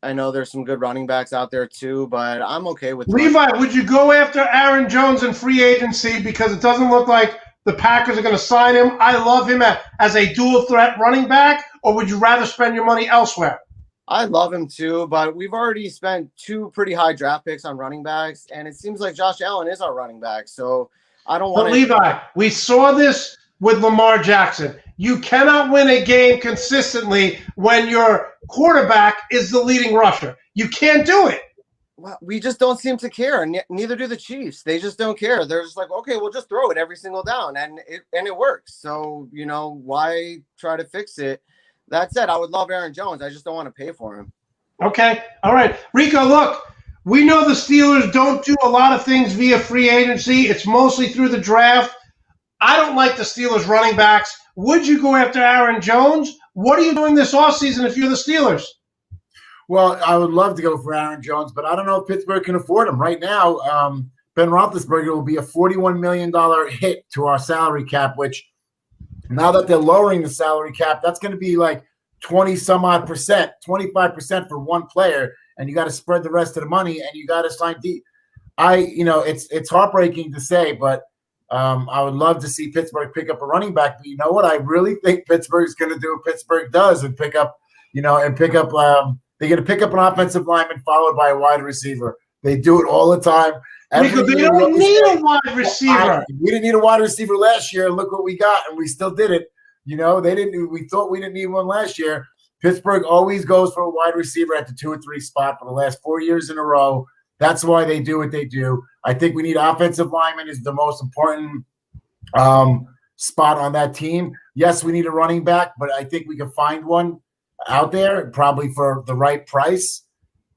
I know there's some good running backs out there too, but I'm okay with Levi, would you go after Aaron Jones in free agency? Because it doesn't look like the Packers are going to sign him. I love him as a dual threat running back, or would you rather spend your money elsewhere? I love him too, but we've already spent 2 pretty high draft picks on running backs, and it seems like Josh Allen is our running back. So I don't want to. Levi, we saw this with Lamar Jackson. You cannot win a game consistently when your quarterback is the leading rusher. You can't do it. Well, we just don't seem to care. Neither do the Chiefs. They just don't care. They're just like, okay, we'll just throw it every single down, and it works. So, why try to fix it? That said, I would love Aaron Jones. I just don't want to pay for him. Okay. All right. Rico, look, we know the Steelers don't do a lot of things via free agency. It's mostly through the draft. I don't like the Steelers running backs. Would you go after Aaron Jones? What are you doing this offseason if you're the Steelers? Well, I would love to go for Aaron Jones, but I don't know if Pittsburgh can afford him. Right now, Ben Roethlisberger will be a $41 million hit to our salary cap, which now that they're lowering the salary cap, that's going to be like 20-some-odd percent, 25% for one player, and you got to spread the rest of the money, and you got to sign deep. It's heartbreaking to say, but I would love to see Pittsburgh pick up a running back. But you know what? I really think Pittsburgh's going to do what Pittsburgh does and pick up. They're going to pick up an offensive lineman followed by a wide receiver. They do it all the time. Because they don't need a wide receiver. We didn't need a wide receiver last year. Look what we got, and we still did it. They didn't. We thought we didn't need one last year. Pittsburgh always goes for a wide receiver at the 2 or 3 spot for the last 4 years in a row. That's why they do what they do. I think we need offensive lineman is the most important spot on that team. Yes, we need a running back, but I think we can find one out there probably for the right price.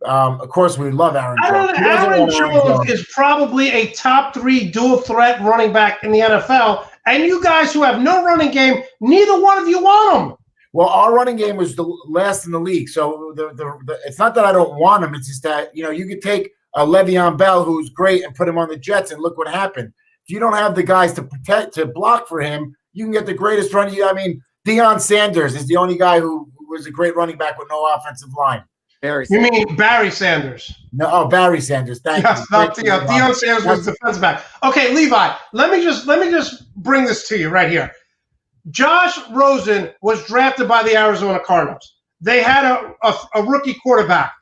Of course, we love Aaron Jones. Aaron Jones is probably a top 3 dual threat running back in the NFL. And you guys who have no running game, neither one of you want him. Well, our running game was the last in the league. So it's not that I don't want him. It's just that, you could take a Le'Veon Bell, who's great, and put him on the Jets, and look what happened. If you don't have the guys to block for him, you can get the greatest running. Deion Sanders is the only guy who was a great running back with no offensive line. You mean Barry Sanders? No, Barry Sanders. Thank you. Not Deion. Deion Sanders was defensive back. Okay, Levi, let me just bring this to you right here. Josh Rosen was drafted by the Arizona Cardinals. They had a rookie quarterback.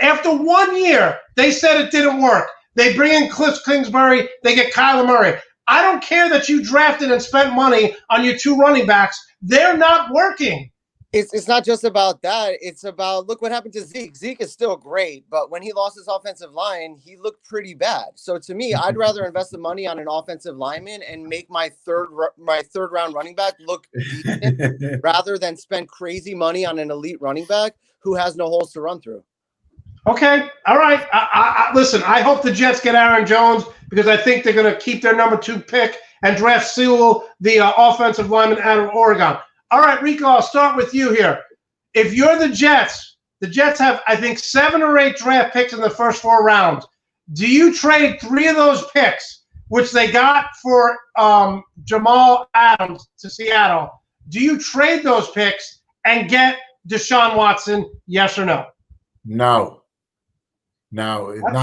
After 1 year, they said it didn't work. They bring in Cliff Kingsbury. They get Kyler Murray. I don't care that you drafted and spent money on your 2 running backs. They're not working. It's not just about that. It's about, look what happened to Zeke. Zeke is still great, but when he lost his offensive line, he looked pretty bad. So to me, I'd rather invest the money on an offensive lineman and make my third round running back look decent rather than spend crazy money on an elite running back who has no holes to run through. Okay, all right. Listen, I hope the Jets get Aaron Jones because I think they're going to keep their number 2 pick and draft Sewell, the offensive lineman out of Oregon. All right, Rico, I'll start with you here. If you're the Jets have, I think, 7 or 8 draft picks in the first 4 rounds. Do you trade 3 of those picks, which they got for Jamal Adams to Seattle? Do you trade those picks and get Deshaun Watson, yes or no? No,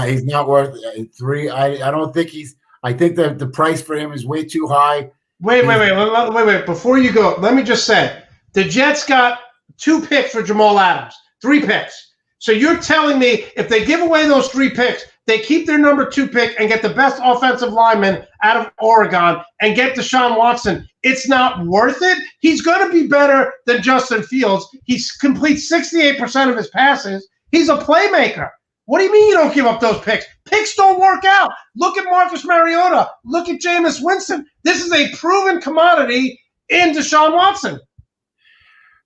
he's not worth 3. I don't think I think that the price for him is way too high. Wait. Before you go, let me just say, the Jets got 2 picks for Jamal Adams, 3 picks. So you're telling me if they give away those 3 picks, they keep their number 2 pick and get the best offensive lineman out of Oregon and get Deshaun Watson, it's not worth it? He's going to be better than Justin Fields. He completes 68% of his passes. He's a playmaker. What do you mean you don't give up those picks? Picks don't work out. Look at Marcus Mariota. Look at Jameis Winston. This is a proven commodity in Deshaun Watson.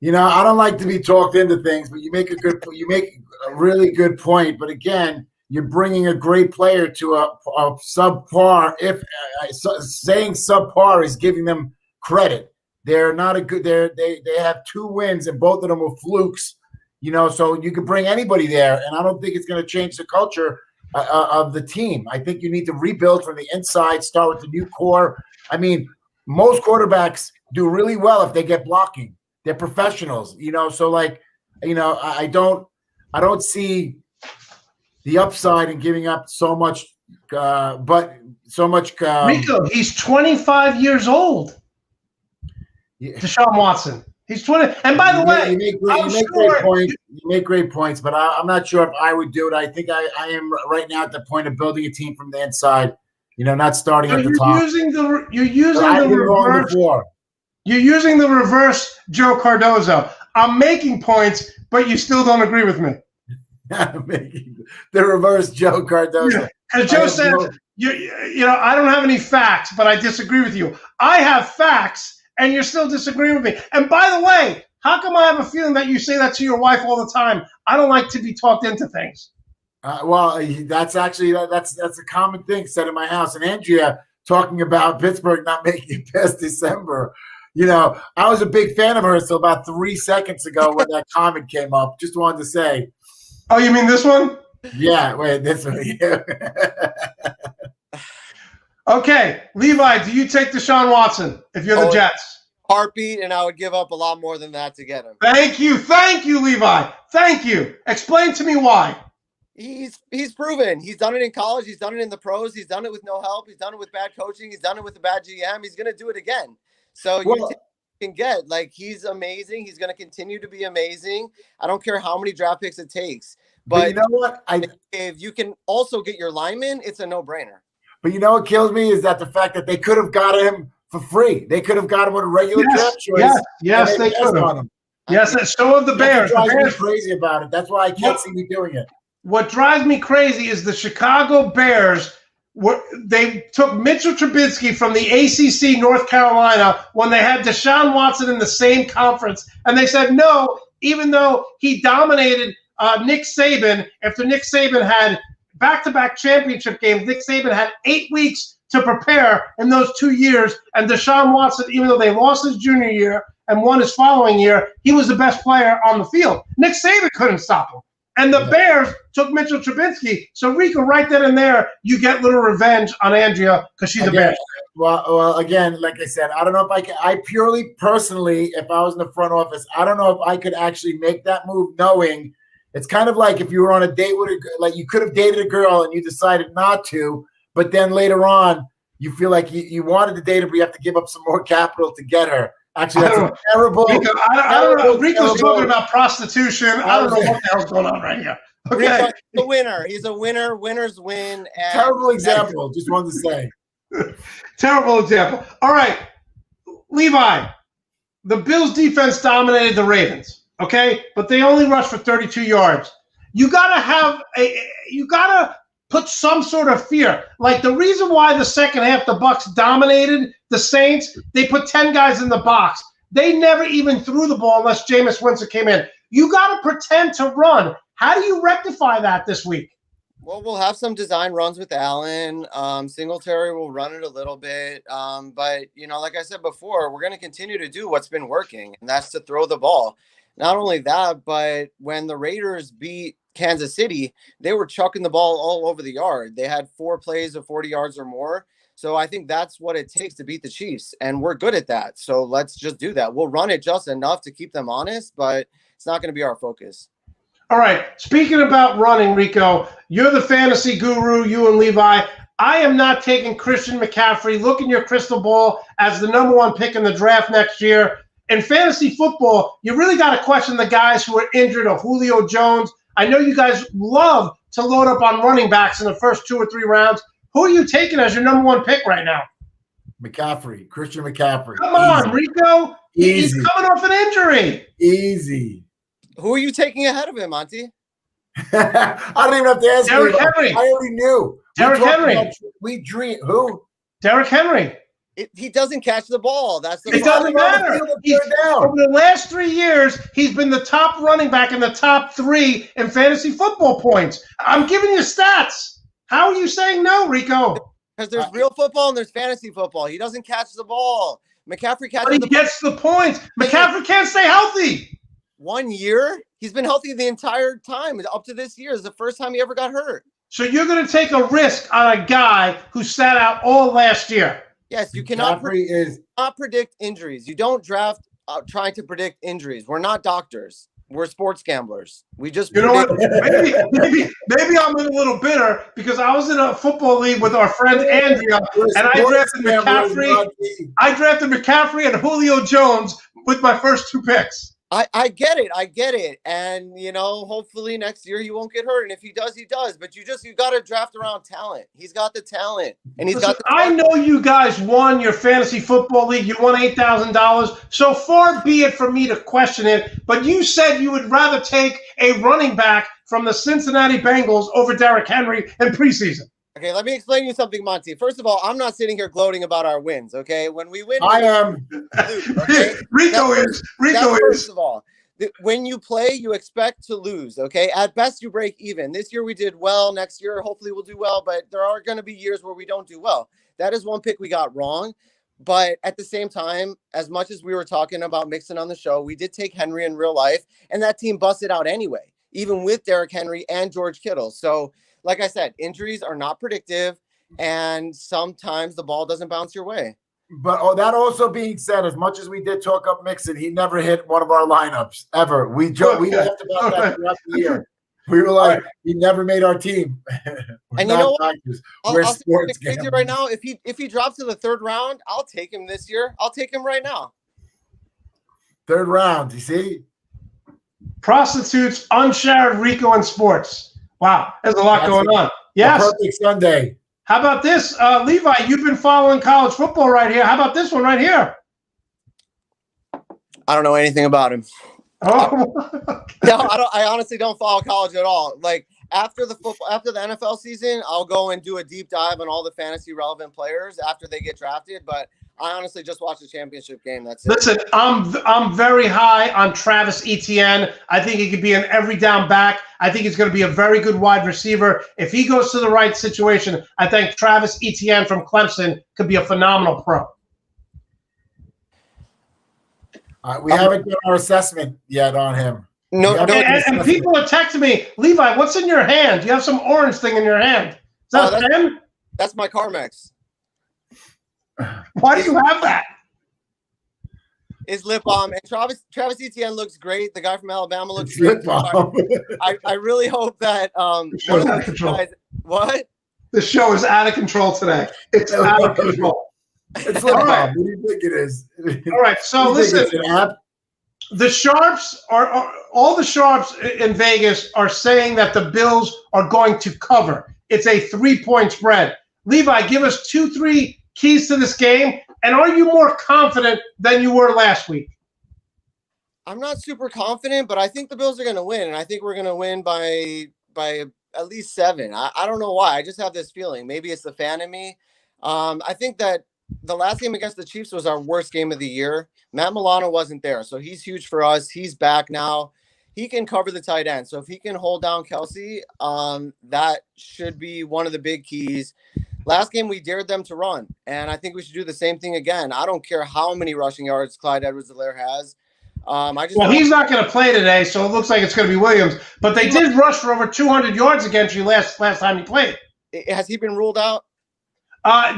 You know, I don't like to be talked into things, but you make a really good point. But again, you're bringing a great player to a subpar. If saying subpar is giving them credit, they're not a good. They have 2 wins and both of them were flukes. You know, so you can bring anybody there, and I don't think it's going to change the culture of the team. I think you need to rebuild from the inside, start with the new core. I mean, most quarterbacks do really well if they get blocking. They're professionals, you know. So, like, you know, I don't see the upside in giving up so much. Rico, he's 25 years old. Yeah. Deshaun Watson. He's 20. And by the way, you make great points, but I'm not sure if I would do it. I think I am right now at the point of building a team from the inside, you know, not starting at the top. You're using the reverse Joe Cardozo. I'm making points, but you still don't agree with me. I'm making the reverse Joe Cardozo. Because Joe said, you know, I don't have any facts, but I disagree with you. I have facts. And you're still disagreeing with me. And by the way, how come I have a feeling that you say that to your wife all the time? I don't like to be talked into things. Well, that's actually that's a common thing said in my house. And Andrea talking about Pittsburgh not making it past December. You know, I was a big fan of hers till about 3 seconds ago when that comment came up. Just wanted to say. Oh, you mean this one? Yeah, wait, this one. Yeah. Okay, Levi, do you take Deshaun Watson if you're the Jets? Heartbeat, and I would give up a lot more than that to get him. Thank you, Levi. Thank you. Explain to me why. He's proven. He's done it in college. He's done it in the pros. He's done it with no help. He's done it with bad coaching. He's done it with a bad GM. He's going to do it again. So you can get, like, he's amazing. He's going to continue to be amazing. I don't care how many draft picks it takes. But you know what? If you can also get your lineman, it's a no-brainer. But you know what kills me is that the fact that they could have got him for free. They could have got him with a regular draft choice. Yes, they could have. Yes, and so have the Bears. That drives me crazy about it. That's why I can't see me doing it. What drives me crazy is the Chicago Bears. They took Mitchell Trubisky from the ACC North Carolina when they had Deshaun Watson in the same conference. And they said no, even though he dominated Nick Saban after Nick Saban had back-to-back championship games. Nick Saban had 8 weeks to prepare in those 2 years. And Deshaun Watson, even though they lost his junior year and won his following year, he was the best player on the field. Nick Saban couldn't stop him. And the Bears took Mitchell Trubisky. So, Rico, right then and there, you get little revenge on Andrea because she's a Bears. Well, again, like I said, I don't know if I can. I purely, personally, if I was in the front office, I don't know if I could actually make that move knowing – it's kind of like if you were on a date with like you could have dated a girl and you decided not to, but then later on you feel like you wanted to date her, but you have to give up some more capital to get her. Actually, that's terrible. I don't know. Rico's talking about prostitution. I don't know what the hell's going on right here. Okay. Rico's the winner. He's a winner. Winners win. Terrible example. Just wanted to say. Terrible example. All right, Levi. the Bills defense dominated the Ravens, okay? But they only rushed for 32 yards. You gotta put some sort of fear. Like the reason why the second half the Bucs dominated the Saints, they put 10 guys in the box. They never even threw the ball unless Jameis Winston came in. You got to pretend to run. How do you rectify that this week? Well, we'll have some design runs with Allen. Singletary will run it a little bit. But, like I said before, we're going to continue to do what's been working, and that's to throw the ball. Not only that, but when the Raiders beat Kansas City, they were chucking the ball all over the yard. They had 4 plays of 40 yards or more. So I think that's what it takes to beat the Chiefs, and we're good at that. So let's just do that. We'll run it just enough to keep them honest, but it's not going to be our focus. All right. Speaking about running, Rico, you're the fantasy guru, you and Levi. I am not taking Christian McCaffrey. Look in your crystal ball as the number 1 pick in the draft next year. In fantasy football, you really got to question the guys who are injured or Julio Jones. I know you guys love to load up on running backs in the first 2 or 3 rounds. Who are you taking as your number 1 pick right now? McCaffrey, Christian McCaffrey. Come on, Rico. He's coming off an injury. Easy. Who are you taking ahead of him, Monte? I don't even have to ask Derrick you. Henry. I already knew. Derrick Henry. We dream. Who? Derrick Henry. He doesn't catch the ball. That's the It doesn't matter. Over the last 3 years, he's been the top running back in the top 3 in fantasy football points. I'm giving you stats. How are you saying no, Rico? Because there's real football and there's fantasy football. He doesn't catch the ball. McCaffrey catches but he gets the points. McCaffrey can't stay healthy. 1 year? He's been healthy the entire time. Up to this year is the first time he ever got hurt. So you're going to take a risk on a guy who sat out all last year. Yes, you cannot predict injuries. You don't draft trying to predict injuries. We're not doctors. We're sports gamblers. We just know what? Maybe I'm a little bitter because I was in a football league with our friend Andrea, and I drafted McCaffrey. I drafted McCaffrey and Julio Jones with my first 2 picks. I get it. And, hopefully next year he won't get hurt. And if he does, he does. But you got to draft around talent. He's got the talent. And I know you guys won your fantasy football league. You won $8,000. So far be it for me to question it. But you said you would rather take a running back from the Cincinnati Bengals over Derrick Henry in preseason. Okay, let me explain you something, Monte. First of all, I'm not sitting here gloating about our wins, okay? When we win, I am. Okay? Rico is. First of all, when you play, you expect to lose, okay? At best, you break even. This year we did well. Next year, hopefully we'll do well, but there are going to be years where we don't do well. That is one pick we got wrong. But at the same time, as much as we were talking about Mixon on the show, we did take Henry in real life, and that team busted out anyway, even with Derrick Henry and George Kittle. So, like I said, injuries are not predictive, and sometimes the ball doesn't bounce your way. But that also being said, as much as we did talk up Mixon, he never hit one of our lineups ever. We laughed about that throughout the year. We were like, he never made our team. And you know what? I'll sports crazy right now. If he drops to the 3rd round, I'll take him this year. I'll take him right now. 3rd round, you see? Prostitutes, unshared Rico in sports. Wow, there's a lot going on. Yes. Perfect Sunday. How about this? Levi, you've been following college football right here. How about this one right here? I don't know anything about him. Oh. No, I honestly don't follow college at all. Like after the NFL season, I'll go and do a deep dive on all the fantasy relevant players after they get drafted. But I honestly just watched the championship game. That's it. Listen, I'm very high on Travis Etienne. I think he could be an every down back. I think he's going to be a very good wide receiver. If he goes to the right situation, I think Travis Etienne from Clemson could be a phenomenal pro. We haven't done our assessment yet on him. No, and people are texting me, Levi, what's in your hand? You have some orange thing in your hand. Is that a pen? That's my Carmex. Why do you have that? Is lip balm. And Travis Etienne looks great. The guy from Alabama looks great. Lip balm. I really hope that one of those guys. What? The show is out of control today. It's out of control. It's lip balm. What do you think it is? All right. So listen. The sharps all the sharps in Vegas are saying that the Bills are going to cover. It's a 3-point spread. Levi, give us 2-3 keys to this game. And are you more confident than you were last week? I'm not super confident, but I think the Bills are going to win, and I think we're going to win by at least 7. I don't know why. I just have this feeling. Maybe it's the fan in me. I think that the last game against the Chiefs was our worst game of the year. Matt Milano wasn't there, so he's huge for us. He's back now. He can cover the tight end. So if he can hold down Kelsey, that should be one of the big keys. Last game, we dared them to run, and I think we should do the same thing again. I don't care how many rushing yards Clyde Edwards-Helaire has. He's not going to play today, so it looks like it's going to be Williams. But they did rush for over 200 yards against you last time he played. Has he been ruled out?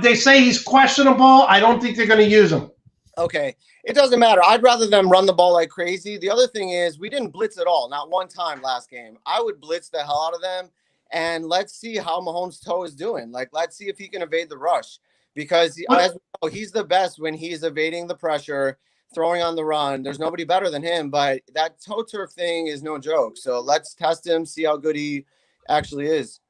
They say he's questionable. I don't think they're going to use him. Okay. It doesn't matter. I'd rather them run the ball like crazy. The other thing is we didn't blitz at all, not one time last game. I would blitz the hell out of them, and let's see how Mahomes' toe is doing. Like, let's see if he can evade the rush, because as we know, he's the best when he's evading the pressure, throwing on the run. There's nobody better than him, but that toe turf thing is no joke. So let's test him, see how good he actually is.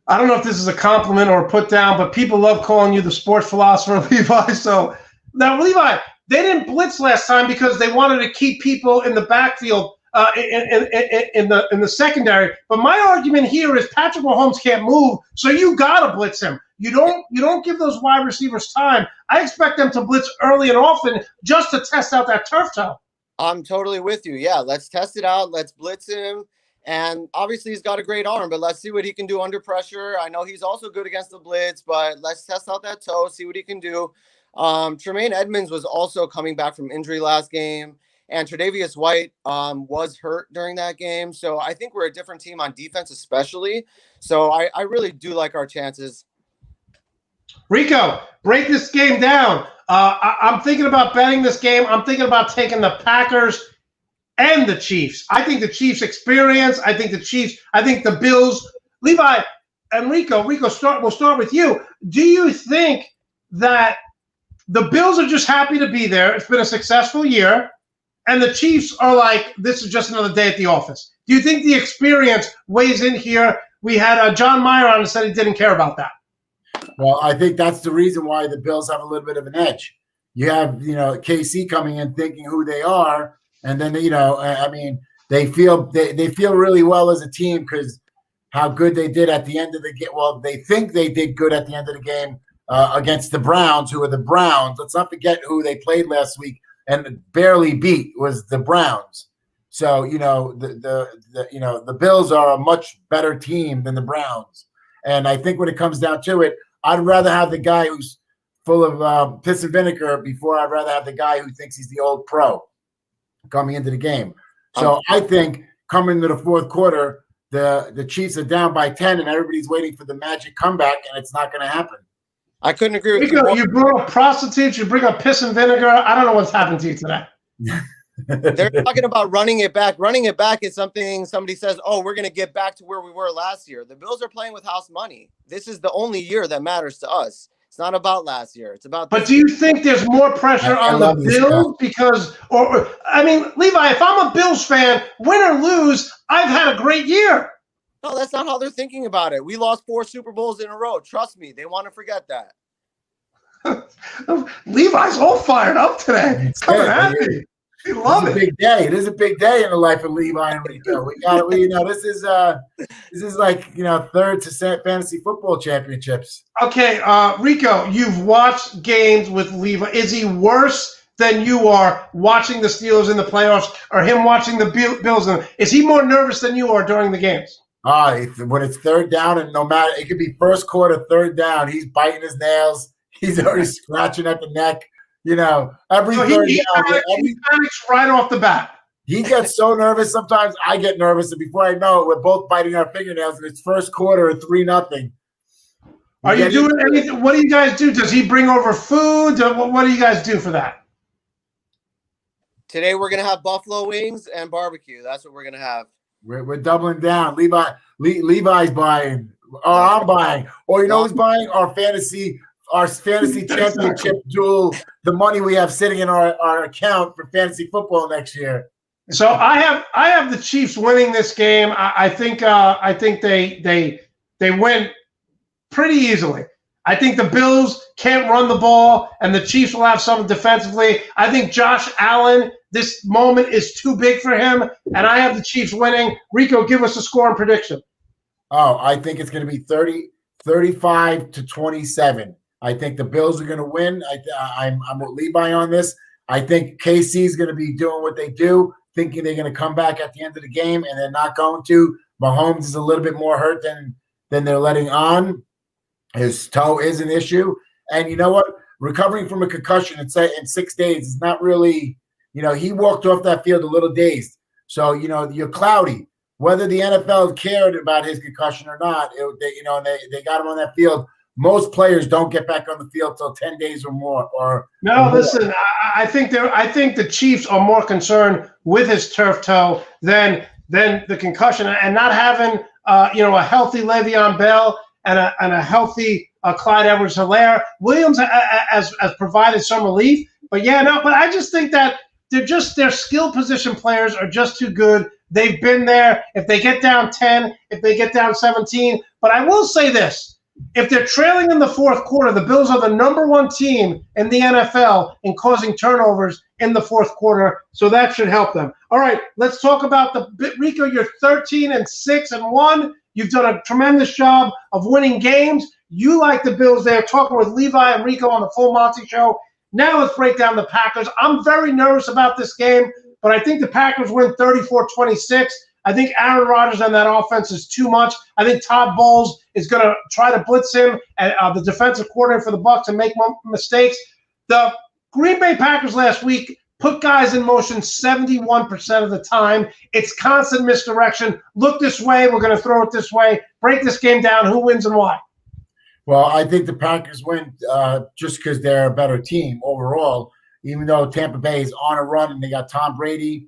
I don't know if this is a compliment or a put down, but people love calling you the sports philosopher, Levi. So now, Levi, they didn't blitz last time because they wanted to keep people in the backfield in the secondary. But my argument here is Patrick Mahomes can't move, so you gotta blitz him. You don't give those wide receivers time. I expect them to blitz early and often just to test out that turf toe. I'm totally with you. Yeah, let's test it out. Let's blitz him. And obviously he's got a great arm, but let's see what he can do under pressure. I know he's also good against the blitz, but let's test out that toe, see what he can do. Tremaine Edmonds was also coming back from injury last game, and Tre'Davious White was hurt during that game. So I think we're a different team on defense especially. So I really do like our chances. Rico, break this game down. I'm thinking about betting this game. I'm thinking about taking the Packers and the Chiefs. I think the Chiefs experience. I think the Bills. Levi and Rico, we'll start with you. Do you think that the Bills are just happy to be there? It's been a successful year. And the Chiefs are like, this is just another day at the office. Do you think the experience weighs in here? We had John Meyer on and said he didn't care about that. Well, I think that's the reason why the Bills have a little bit of an edge. You have, KC coming in thinking who they are. And then, they feel really well as a team because how good they did at the end of the game. Well, they think they did good at the end of the game against the Browns, who are the Browns. Let's not forget who they played last week and barely beat was the Browns. So, the Bills are a much better team than the Browns. And I think when it comes down to it, I'd rather have the guy who's full of piss and vinegar before I'd rather have the guy who thinks he's the old pro coming into the game. So I think coming into the fourth quarter, the Chiefs are down by 10 and everybody's waiting for the magic comeback, and it's not going to happen. I couldn't agree with you. You brought up prostitutes, you bring up piss and vinegar. I don't know what's happened to you today. They're talking about running it back. Running it back is something somebody says, oh, we're going to get back to where we were last year. The Bills are playing with house money. This is the only year that matters to us. It's not about last year. It's about. But do you think there's more pressure on the Bills because, Levi, if I'm a Bills fan, win or lose, I've had a great year. No, that's not how they're thinking about it. We lost 4 Super Bowls in a row. Trust me, they want to forget that. Levi's all fired up today. It's coming at me. I love it. Big day. It is a big day in the life of Levi and Rico. This is like third to fantasy football championships. Okay, Rico, you've watched games with Levi. Is he worse than you are watching the Steelers in the playoffs, or him watching the Bills? Is he more nervous than you are during the games? When it's third down, and no matter, it could be first quarter, third down, he's biting his nails. He's already scratching at the neck. He panics right off the bat. He gets so nervous. Sometimes I get nervous, and before I know it, we're both biting our fingernails, and it's first quarter at 3-0. Are you doing anything? What do you guys do? Does he bring over food? What do you guys do for that? Today we're gonna have buffalo wings and barbecue. That's what we're gonna have. We're doubling down. Levi's buying, or I'm buying, or who's buying? Our fantasy championship duel, the money we have sitting in our account for fantasy football next year. So I have the Chiefs winning this game. I think they win pretty easily. I think the Bills can't run the ball, and the Chiefs will have something defensively. I think Josh Allen this moment is too big for him, and I have the Chiefs winning. Rico, give us a score and prediction. Oh, I think it's going to be 35-27. I think the Bills are going to win. I'm with Levi on this. I think KC is going to be doing what they do, thinking they're going to come back at the end of the game, and they're not going to. Mahomes is a little bit more hurt than they're letting on. His toe is an issue. And you know what? Recovering from a concussion in 6 days is not really, he walked off that field a little dazed. So, you're cloudy. Whether the NFL cared about his concussion or not, they got him on that field. Most players don't get back on the field till 10 days or more. Listen, I think the Chiefs are more concerned with his turf toe than the concussion, and not having a healthy Le'Veon Bell and a healthy Clyde Edwards-Helaire. Williams has provided some relief, but I just think that their skill position players are just too good. They've been there. If they get down 10, if they get down 17, but I will say this. If they're trailing in the fourth quarter, the Bills are the number one team in the NFL in causing turnovers in the fourth quarter, so that should help them. All right, let's talk about Rico. You're 13-6-1. You've done a tremendous job of winning games. You like the Bills there, talking with Levi and Rico on the Full Monte Show. Now let's break down the Packers. I'm very nervous about this game, but I think the Packers win 34-26. I think Aaron Rodgers and that offense is too much. I think Todd Bowles is going to try to blitz him, and the defensive coordinator for the Bucs, and make mistakes. The Green Bay Packers last week put guys in motion 71% of the time. It's constant misdirection. Look this way. We're going to throw it this way. Break this game down. Who wins and why? Well, I think the Packers win just because they're a better team overall, even though Tampa Bay is on a run and they got Tom Brady.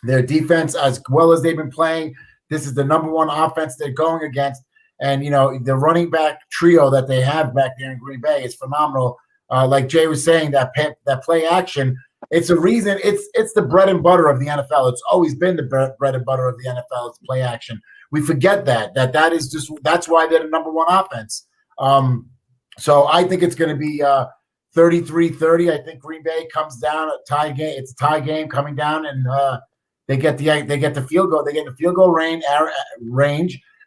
Their defense, as well as they've been playing, this is the number one offense they're going against. And, the running back trio that they have back there in Green Bay is phenomenal. Like Jay was saying, that play action, it's a reason. It's the bread and butter of the NFL. It's always been the bread and butter of the NFL. It's play action. We forget that's why they're the number one offense. So I think it's going to be 33-30. I think Green Bay comes down a tie game. It's a tie game coming down, and they get the field goal. They get the field goal range.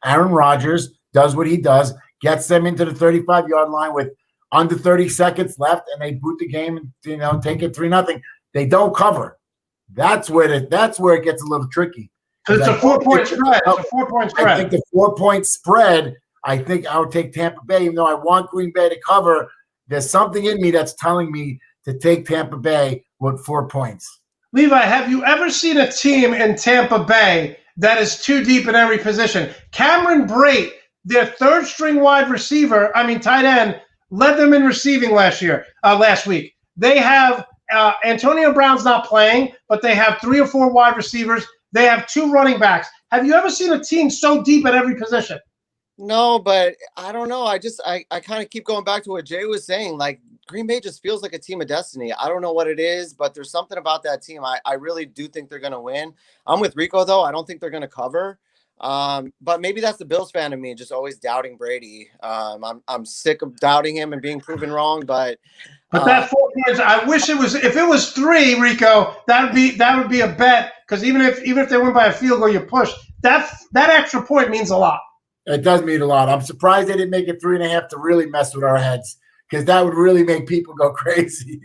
Aaron Rodgers does what he does, gets them into the 35-yard line with under 30 seconds left, and they boot the game and take it 3-0. They don't cover. That's where it gets a little tricky. It's a 4-point spread. It's a 4-point spread. I think the 4-point spread. I think I would take Tampa Bay, even though I want Green Bay to cover. There's something in me that's telling me to take Tampa Bay with 4 points. Levi, have you ever seen a team in Tampa Bay that is too deep in every position? Cameron Brate, their third-string tight end, led them in receiving last week. They have Antonio Brown's not playing, but they have 3 or 4 wide receivers. They have 2 running backs. Have you ever seen a team so deep at every position? No, but I don't know. I kind of keep going back to what Jay was saying. Like, Green Bay just feels like a team of destiny. I don't know what it is, but there's something about that team. I really do think they're going to win. I'm with Rico, though. I don't think they're going to cover. But maybe that's the Bills fan of me, just always doubting Brady. I'm sick of doubting him and being proven wrong. But that 4 points, I wish it was. If it was 3, Rico, that would be a bet. Because even if they win by a field goal, you push. That extra point means a lot. It does mean a lot. I'm surprised they didn't make it 3.5 to really mess with our heads, because that would really make people go crazy.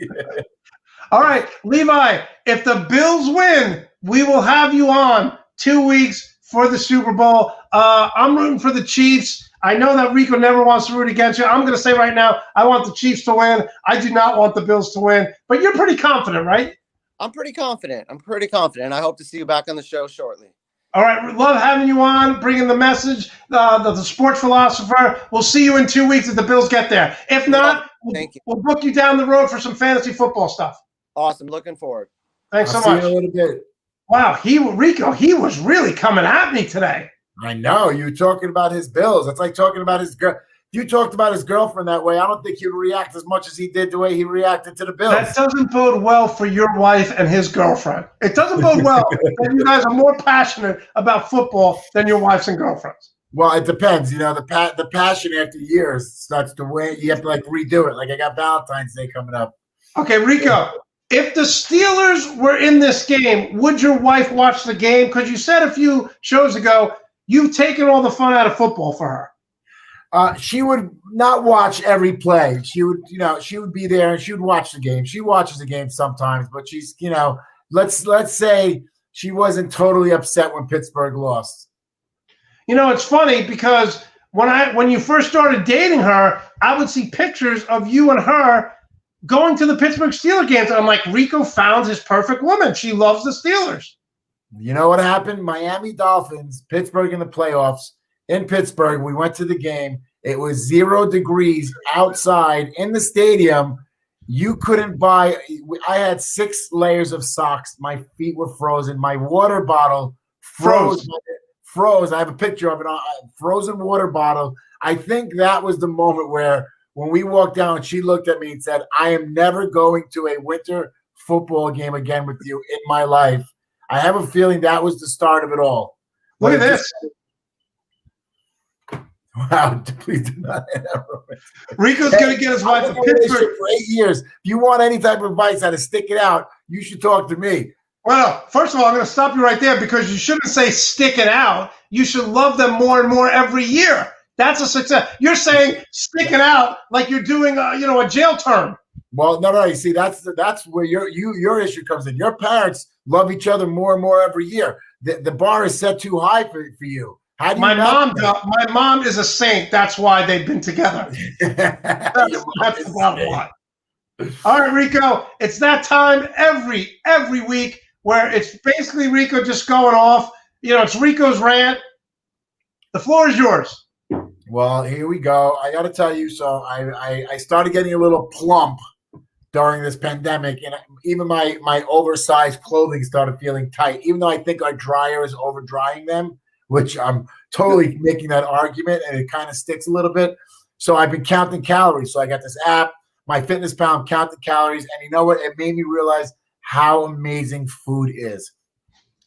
All right, Levi, if the Bills win, we will have you on 2 weeks for the Super Bowl. I'm rooting for the Chiefs. I know that Rico never wants to root against you. I'm going to say right now, I want the Chiefs to win. I do not want the Bills to win. But you're pretty confident, right? I'm pretty confident. I hope to see you back on the show shortly. All right, love having you on, bringing the message, the Sports Philosopher. We'll see you in 2 weeks if the Bills get there. If not, we'll book you down the road for some fantasy football stuff. Awesome. Looking forward. Thanks so much. See you in a little bit. Wow, Rico, he was really coming at me today. I know. You talking about his Bills. It's like talking about his girl. If you talked about his girlfriend that way, I don't think he'd react as much as he did the way he reacted to the Bills. That doesn't bode well for your wife and his girlfriend. It doesn't bode well that you guys are more passionate about football than your wives and girlfriends. Well, it depends. The passion after years starts to wane. You have to redo it. Like, I got Valentine's Day coming up. Okay, Rico, If the Steelers were in this game, would your wife watch the game? Because you said a few shows ago you've taken all the fun out of football for her. She would not watch every play. She would be there and she would watch the game. She watches the game sometimes, but she's, let's say she wasn't totally upset when Pittsburgh lost. It's funny because when you first started dating her, I would see pictures of you and her going to the Pittsburgh Steelers games. I'm like, Rico found his perfect woman. She loves the Steelers. You know what happened? Miami Dolphins, Pittsburgh in the playoffs. In Pittsburgh, we went to the game. It was 0 degrees outside in the stadium. You couldn't buy – I had 6 layers of socks. My feet were frozen. My water bottle froze. I have a picture of it. Frozen water bottle. I think that was the moment where when we walked down, she looked at me and said, I am never going to a winter football game again with you in my life. I have a feeling that was the start of it all. Look at this. Wow, please do not interrupt. Rico's going to get his wife a Pittsburgh for 8 years. If you want any type of advice how to stick it out, you should talk to me. Well, first of all, I'm going to stop you right there because you shouldn't say stick it out. You should love them more and more every year. That's a success. You're saying stick it out like you're doing a jail term. Well, no. You see, that's where your issue comes in. Your parents love each other more and more every year. The bar is set too high for you. How do you my mom is a saint. That's why they've been together. That's the bottom line. All right, Rico, it's that time every week where it's basically Rico just going off. It's Rico's rant. The floor is yours. Well, here we go. I got to tell you, so I started getting a little plump during this pandemic, and even my oversized clothing started feeling tight, even though I think our dryer is over drying them, which I'm totally making that argument, and it kind of sticks a little bit. So I've been counting calories. So I got this app, MyFitnessPal, I'm counting calories, and you know what? It made me realize how amazing food is.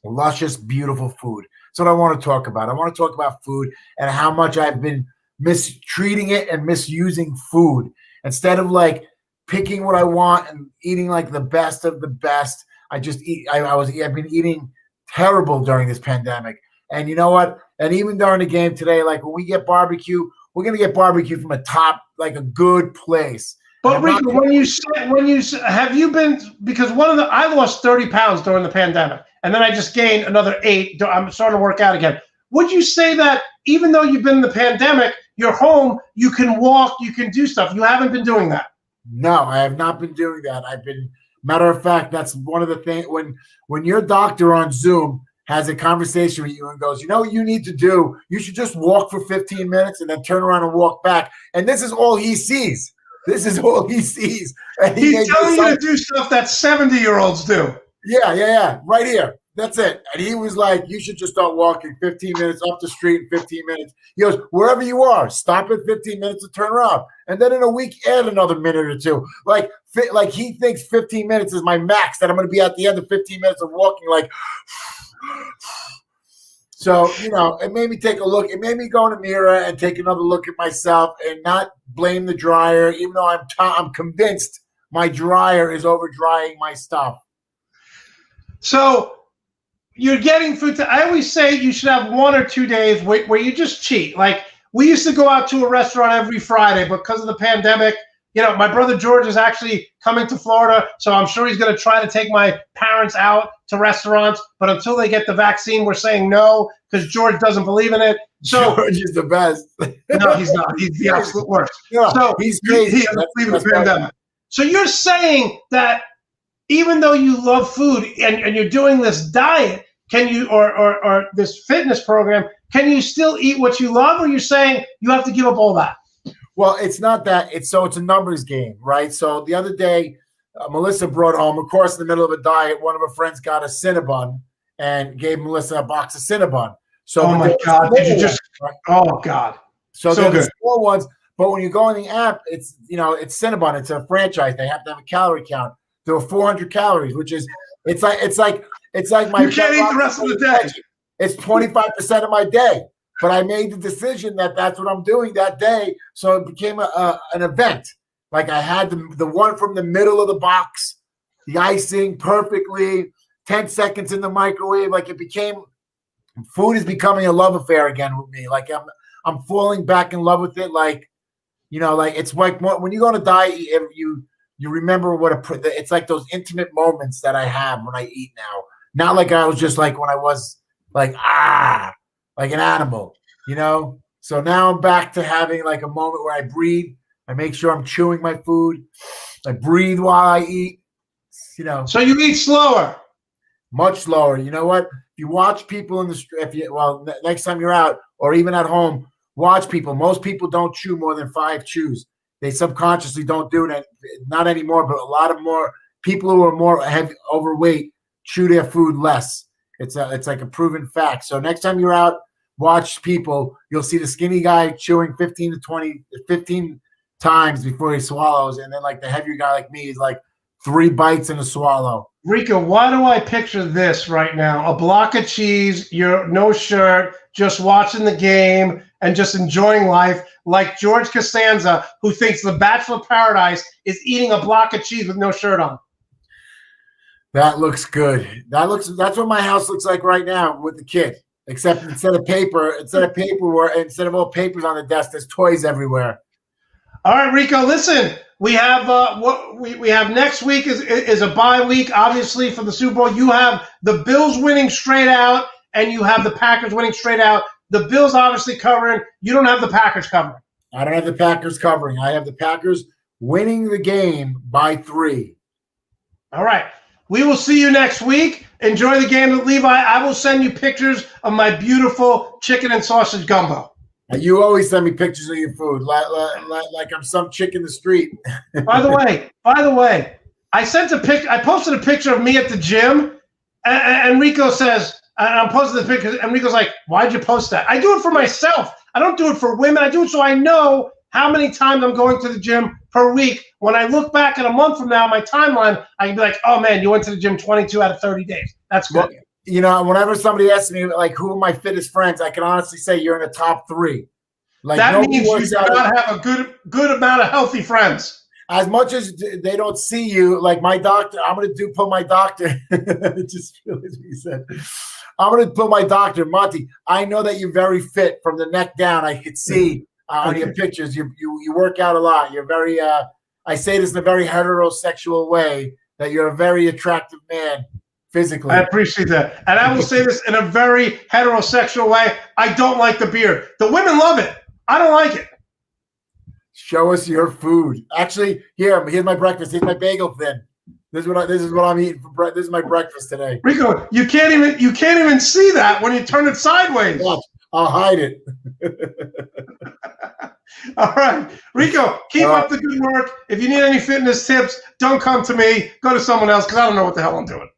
Luscious, beautiful food. That's what I want to talk about. I want to talk about food and how much I've been mistreating it and misusing food. Instead of like picking what I want and eating like the best of the best, I just eat. I've been eating terrible during this pandemic. And you know what? And even during the game today, like when we get barbecue, we're gonna get barbecue from a good place. But Rico, have you been, because I lost 30 pounds during the pandemic, and then I just gained another 8. I'm starting to work out again. Would you say that even though you've been in the pandemic, you're home, you can walk, you can do stuff? You haven't been doing that? No, I have not been doing that. Matter of fact, that's one of the things when your doctor on Zoom has a conversation with you and goes, you know what you need to do? You should just walk for 15 minutes and then turn around and walk back. And this is all he sees. And he's telling you to do stuff that 70-year-olds do. Yeah. Right here. That's it. And he was like, you should just start walking 15 minutes up the street in 15 minutes. He goes, wherever you are, stop at 15 minutes and turn around. And then in a week, add another minute or two. Like he thinks 15 minutes is my max, that I'm going to be at the end of 15 minutes of walking like – so, it made me take a look. It made me go in the mirror and take another look at myself and not blame the dryer, even though I'm convinced my dryer is over drying my stuff. So you're getting food. I always say you should have 1 or 2 days where you just cheat. Like we used to go out to a restaurant every Friday, but because of the pandemic, my brother George is actually coming to Florida, so I'm sure he's going to try to take my parents out to restaurants. But until they get the vaccine, we're saying no because George doesn't believe in it. So George is the best. No, he's not. He's the absolute worst. Yeah, so he's crazy. He doesn't believe in the pandemic. So you're saying that even though you love food and you're doing this diet, can you or this fitness program, can you still eat what you love, or you're saying you have to give up all that? Well, it's not that. It's a numbers game, right? So the other day, Melissa brought home, of course, in the middle of a diet, one of her friends got a Cinnabon and gave Melissa a box of Cinnabon. So, oh my God! Did you just? Right? Oh God! So they're the small ones, but when you go on the app, it's it's Cinnabon. It's a franchise. They have to have a calorie count. There are 400 calories, which is it's like my. You can't eat the rest of the day. It's 25% of my day. But I made the decision that that's what I'm doing that day, so it became an event. Like I had the one from the middle of the box, the icing perfectly, 10 seconds in the microwave. Like food is becoming a love affair again with me. Like I'm falling back in love with it. Like, like it's like when you go on a diet, you remember it's like those intimate moments that I have when I eat now. Not like I was just like when I was like, like an animal, So now I'm back to having like a moment where I breathe. I make sure I'm chewing my food. I breathe while I eat, So you eat slower. Much slower. You know what? If you watch people in the street, next time you're out or even at home, watch people. Most people don't chew more than 5 chews. They subconsciously don't do it. Not anymore, but a lot of more people who are more overweight chew their food less. It's like a proven fact. So next time you're out, watch people. You'll see the skinny guy chewing 15 times before he swallows, and then like the heavier guy like me is like 3 bites in a swallow. Rico, why do I picture this right now? A block of cheese, you're no shirt, just watching the game and just enjoying life, like George Costanza, who thinks The Bachelor Paradise is eating a block of cheese with no shirt on. That looks good. That's what my house looks like right now with the kid. Except instead of all papers on the desk, there's toys everywhere. All right, Rico, listen. We have what we have next week is a bye week, obviously, for the Super Bowl. You have the Bills winning straight out, and you have the Packers winning straight out. The Bills obviously covering. You don't have the Packers covering. I don't have the Packers covering. I have the Packers winning the game by 3. All right. We will see you next week. Enjoy the game with Levi. I will send you pictures of my beautiful chicken and sausage gumbo. You always send me pictures of your food, like I'm some chick in the street. By the way, I posted a picture of me at the gym, and Rico says, I'm posting the picture, and Rico's like, why'd you post that? I do it for myself. I don't do it for women. I do it so I know how many times I'm going to the gym per week. When I look back at a month from now, my timeline, I can be like, oh man, you went to the gym 22 out of 30 days. That's good. Well, whenever somebody asks me, like, who are my fittest friends, I can honestly say you're in the top 3. Like, that means you do not have a good amount of healthy friends. As much as they don't see you, like my doctor, I'm going to pull my doctor. Just realized what you said. I'm going to pull my doctor, Monte. I know that you're very fit from the neck down. I could see on your pictures. You work out a lot. You're very, I say this in a very heterosexual way, that you're a very attractive man physically. I appreciate that. And I will say this in a very heterosexual way. I don't like the beard. The women love it. I don't like it. Show us your food. Actually, here's my breakfast. Here's my bagel thin. This is what I'm eating for this is my breakfast today. Rico, you can't even see that when you turn it sideways. Watch, I'll hide it. All right. Rico, keep up the good work. If you need any fitness tips, don't come to me. Go to someone else because I don't know what the hell I'm doing.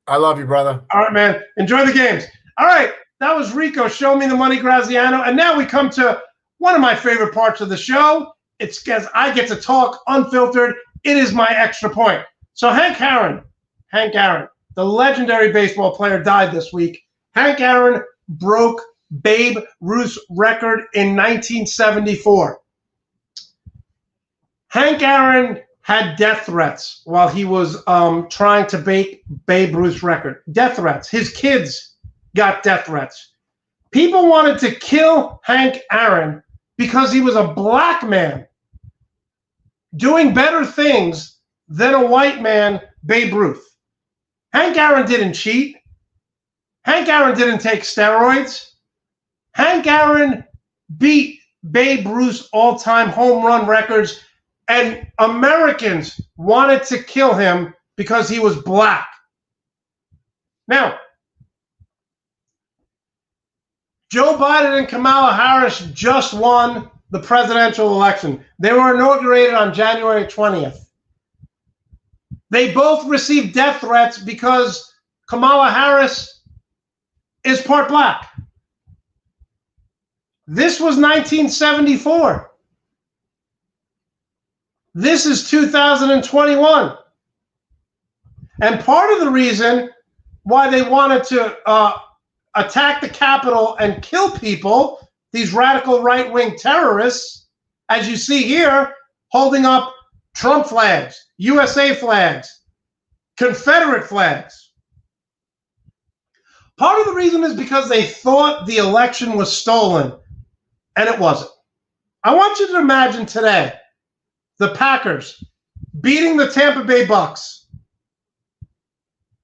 I love you, brother. All right, man. Enjoy the games. All right. That was Rico. Show me the money, Graziano. And now we come to one of my favorite parts of the show. It's because I get to talk unfiltered. It is my extra point. So Hank Aaron, the legendary baseball player, died this week. Hank Aaron broke Babe Ruth's record in 1974. Hank Aaron had death threats while he was trying to break Babe Ruth's record. Death threats. His kids got death threats. People wanted to kill Hank Aaron because he was a black man doing better things than a white man, Babe Ruth. Hank Aaron didn't cheat. Hank Aaron didn't take steroids. Hank Aaron beat Babe Ruth's all-time home run records, and Americans wanted to kill him because he was black. Now, Joe Biden and Kamala Harris just won the presidential election. They were inaugurated on January 20th. They both received death threats because Kamala Harris is part black. This was 1974. This is 2021. And part of the reason why they wanted to attack the Capitol and kill people, these radical right-wing terrorists, as you see here, holding up Trump flags, USA flags, Confederate flags. Part of the reason is because they thought the election was stolen, and it wasn't. I want you to imagine today the Packers beating the Tampa Bay Bucks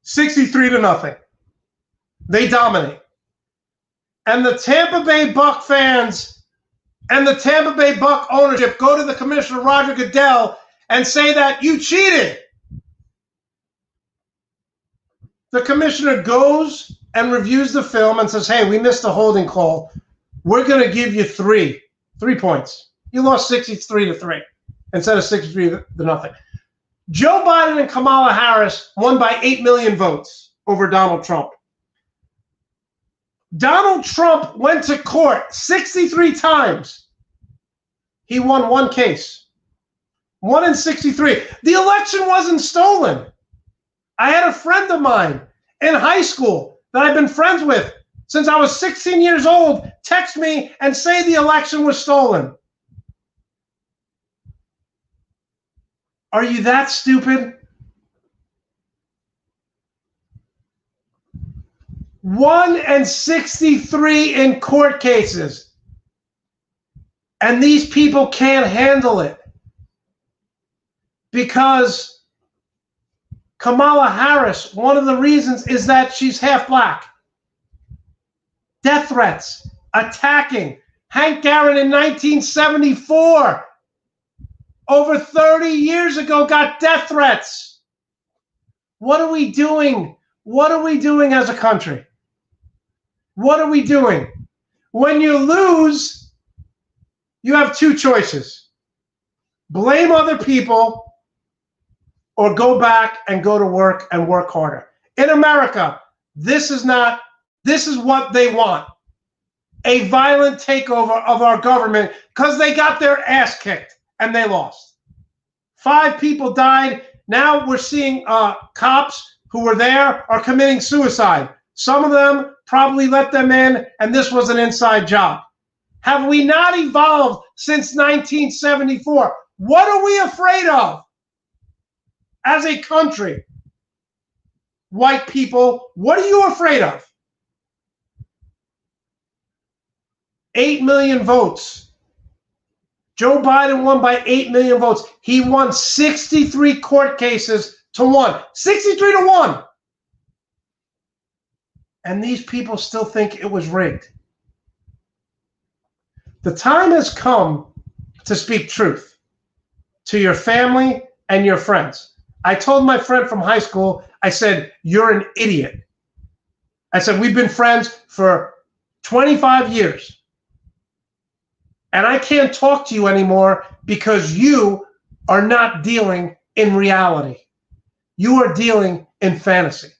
63-0. They dominate. And the Tampa Bay Buck fans and the Tampa Bay Buck ownership go to the commissioner, Roger Goodell, and say that you cheated. The commissioner goes and reviews the film and says, hey, we missed a holding call. We're going to give you 3 points. You lost 63-3 instead of 63-0. Joe Biden and Kamala Harris won by 8 million votes over Donald Trump. Donald Trump went to court 63 times. He won 1 case. 1 in 63. The election wasn't stolen. I had a friend of mine in high school that I've been friends with since I was 16 years old text me and say the election was stolen. Are you that stupid? 1 in 63 in court cases. And these people can't handle it because Kamala Harris, one of the reasons is that she's half black. Death threats, attacking. Hank Aaron in 1974, over 30 years ago, got death threats. What are we doing? What are we doing as a country? What are we doing? When you lose, you have 2 choices. Blame other people or go back and go to work and work harder. In America, this is what they want. A violent takeover of our government because they got their ass kicked and they lost. 5 people died. Now we're seeing cops who were there are committing suicide. Some of them probably let them in, and this was an inside job. Have we not evolved since 1974? What are we afraid of as a country? White people, what are you afraid of? 8 million votes. Joe Biden won by 8 million votes. He won 63 court cases to 1. 63-1. And these people still think it was rigged. The time has come to speak truth to your family and your friends. I told my friend from high school, I said, you're an idiot. I said, we've been friends for 25 years. And I can't talk to you anymore because you are not dealing in reality. You are dealing in fantasy.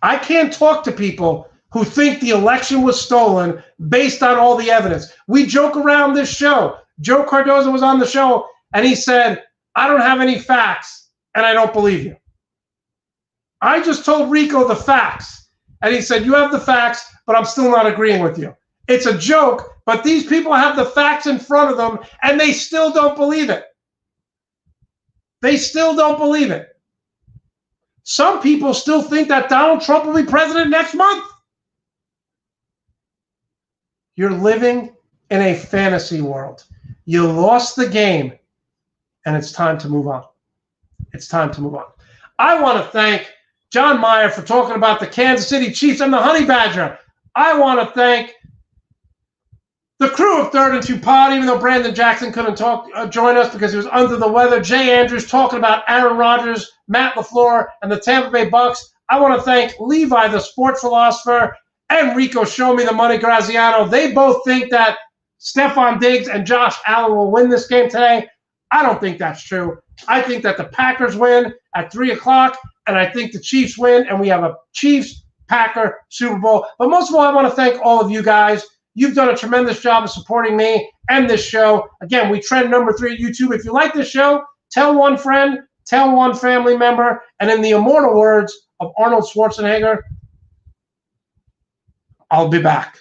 I can't talk to people who think the election was stolen based on all the evidence. We joke around this show. Joe Cardozo was on the show, and he said, I don't have any facts, and I don't believe you. I just told Rico the facts, and he said, you have the facts, but I'm still not agreeing with you. It's a joke, but these people have the facts in front of them, and they still don't believe it. They still don't believe it. Some people still think that Donald Trump will be president next month. You're living in a fantasy world. You lost the game, and it's time to move on. It's time to move on. I want to thank John Meyer for talking about the Kansas City Chiefs and the Honey Badger. I want to thank the crew of Third and Two Pod, even though Brandon Jackson couldn't join us because he was under the weather. Jay Andrews talking about Aaron Rodgers, Matt LaFleur, and the Tampa Bay Bucks. I want to thank Levi, the sports philosopher, and Ricos, Show Me the Money, Graziano. They both think that Stephon Diggs and Josh Allen will win this game today. I don't think that's true. I think that the Packers win at 3 o'clock, and I think the Chiefs win, and we have a Chiefs-Packer Super Bowl. But most of all, I want to thank all of you guys. You've done a tremendous job of supporting me and this show. Again, we trend number 3 at YouTube. If you like this show, tell one friend, tell one family member, and in the immortal words of Arnold Schwarzenegger, I'll be back.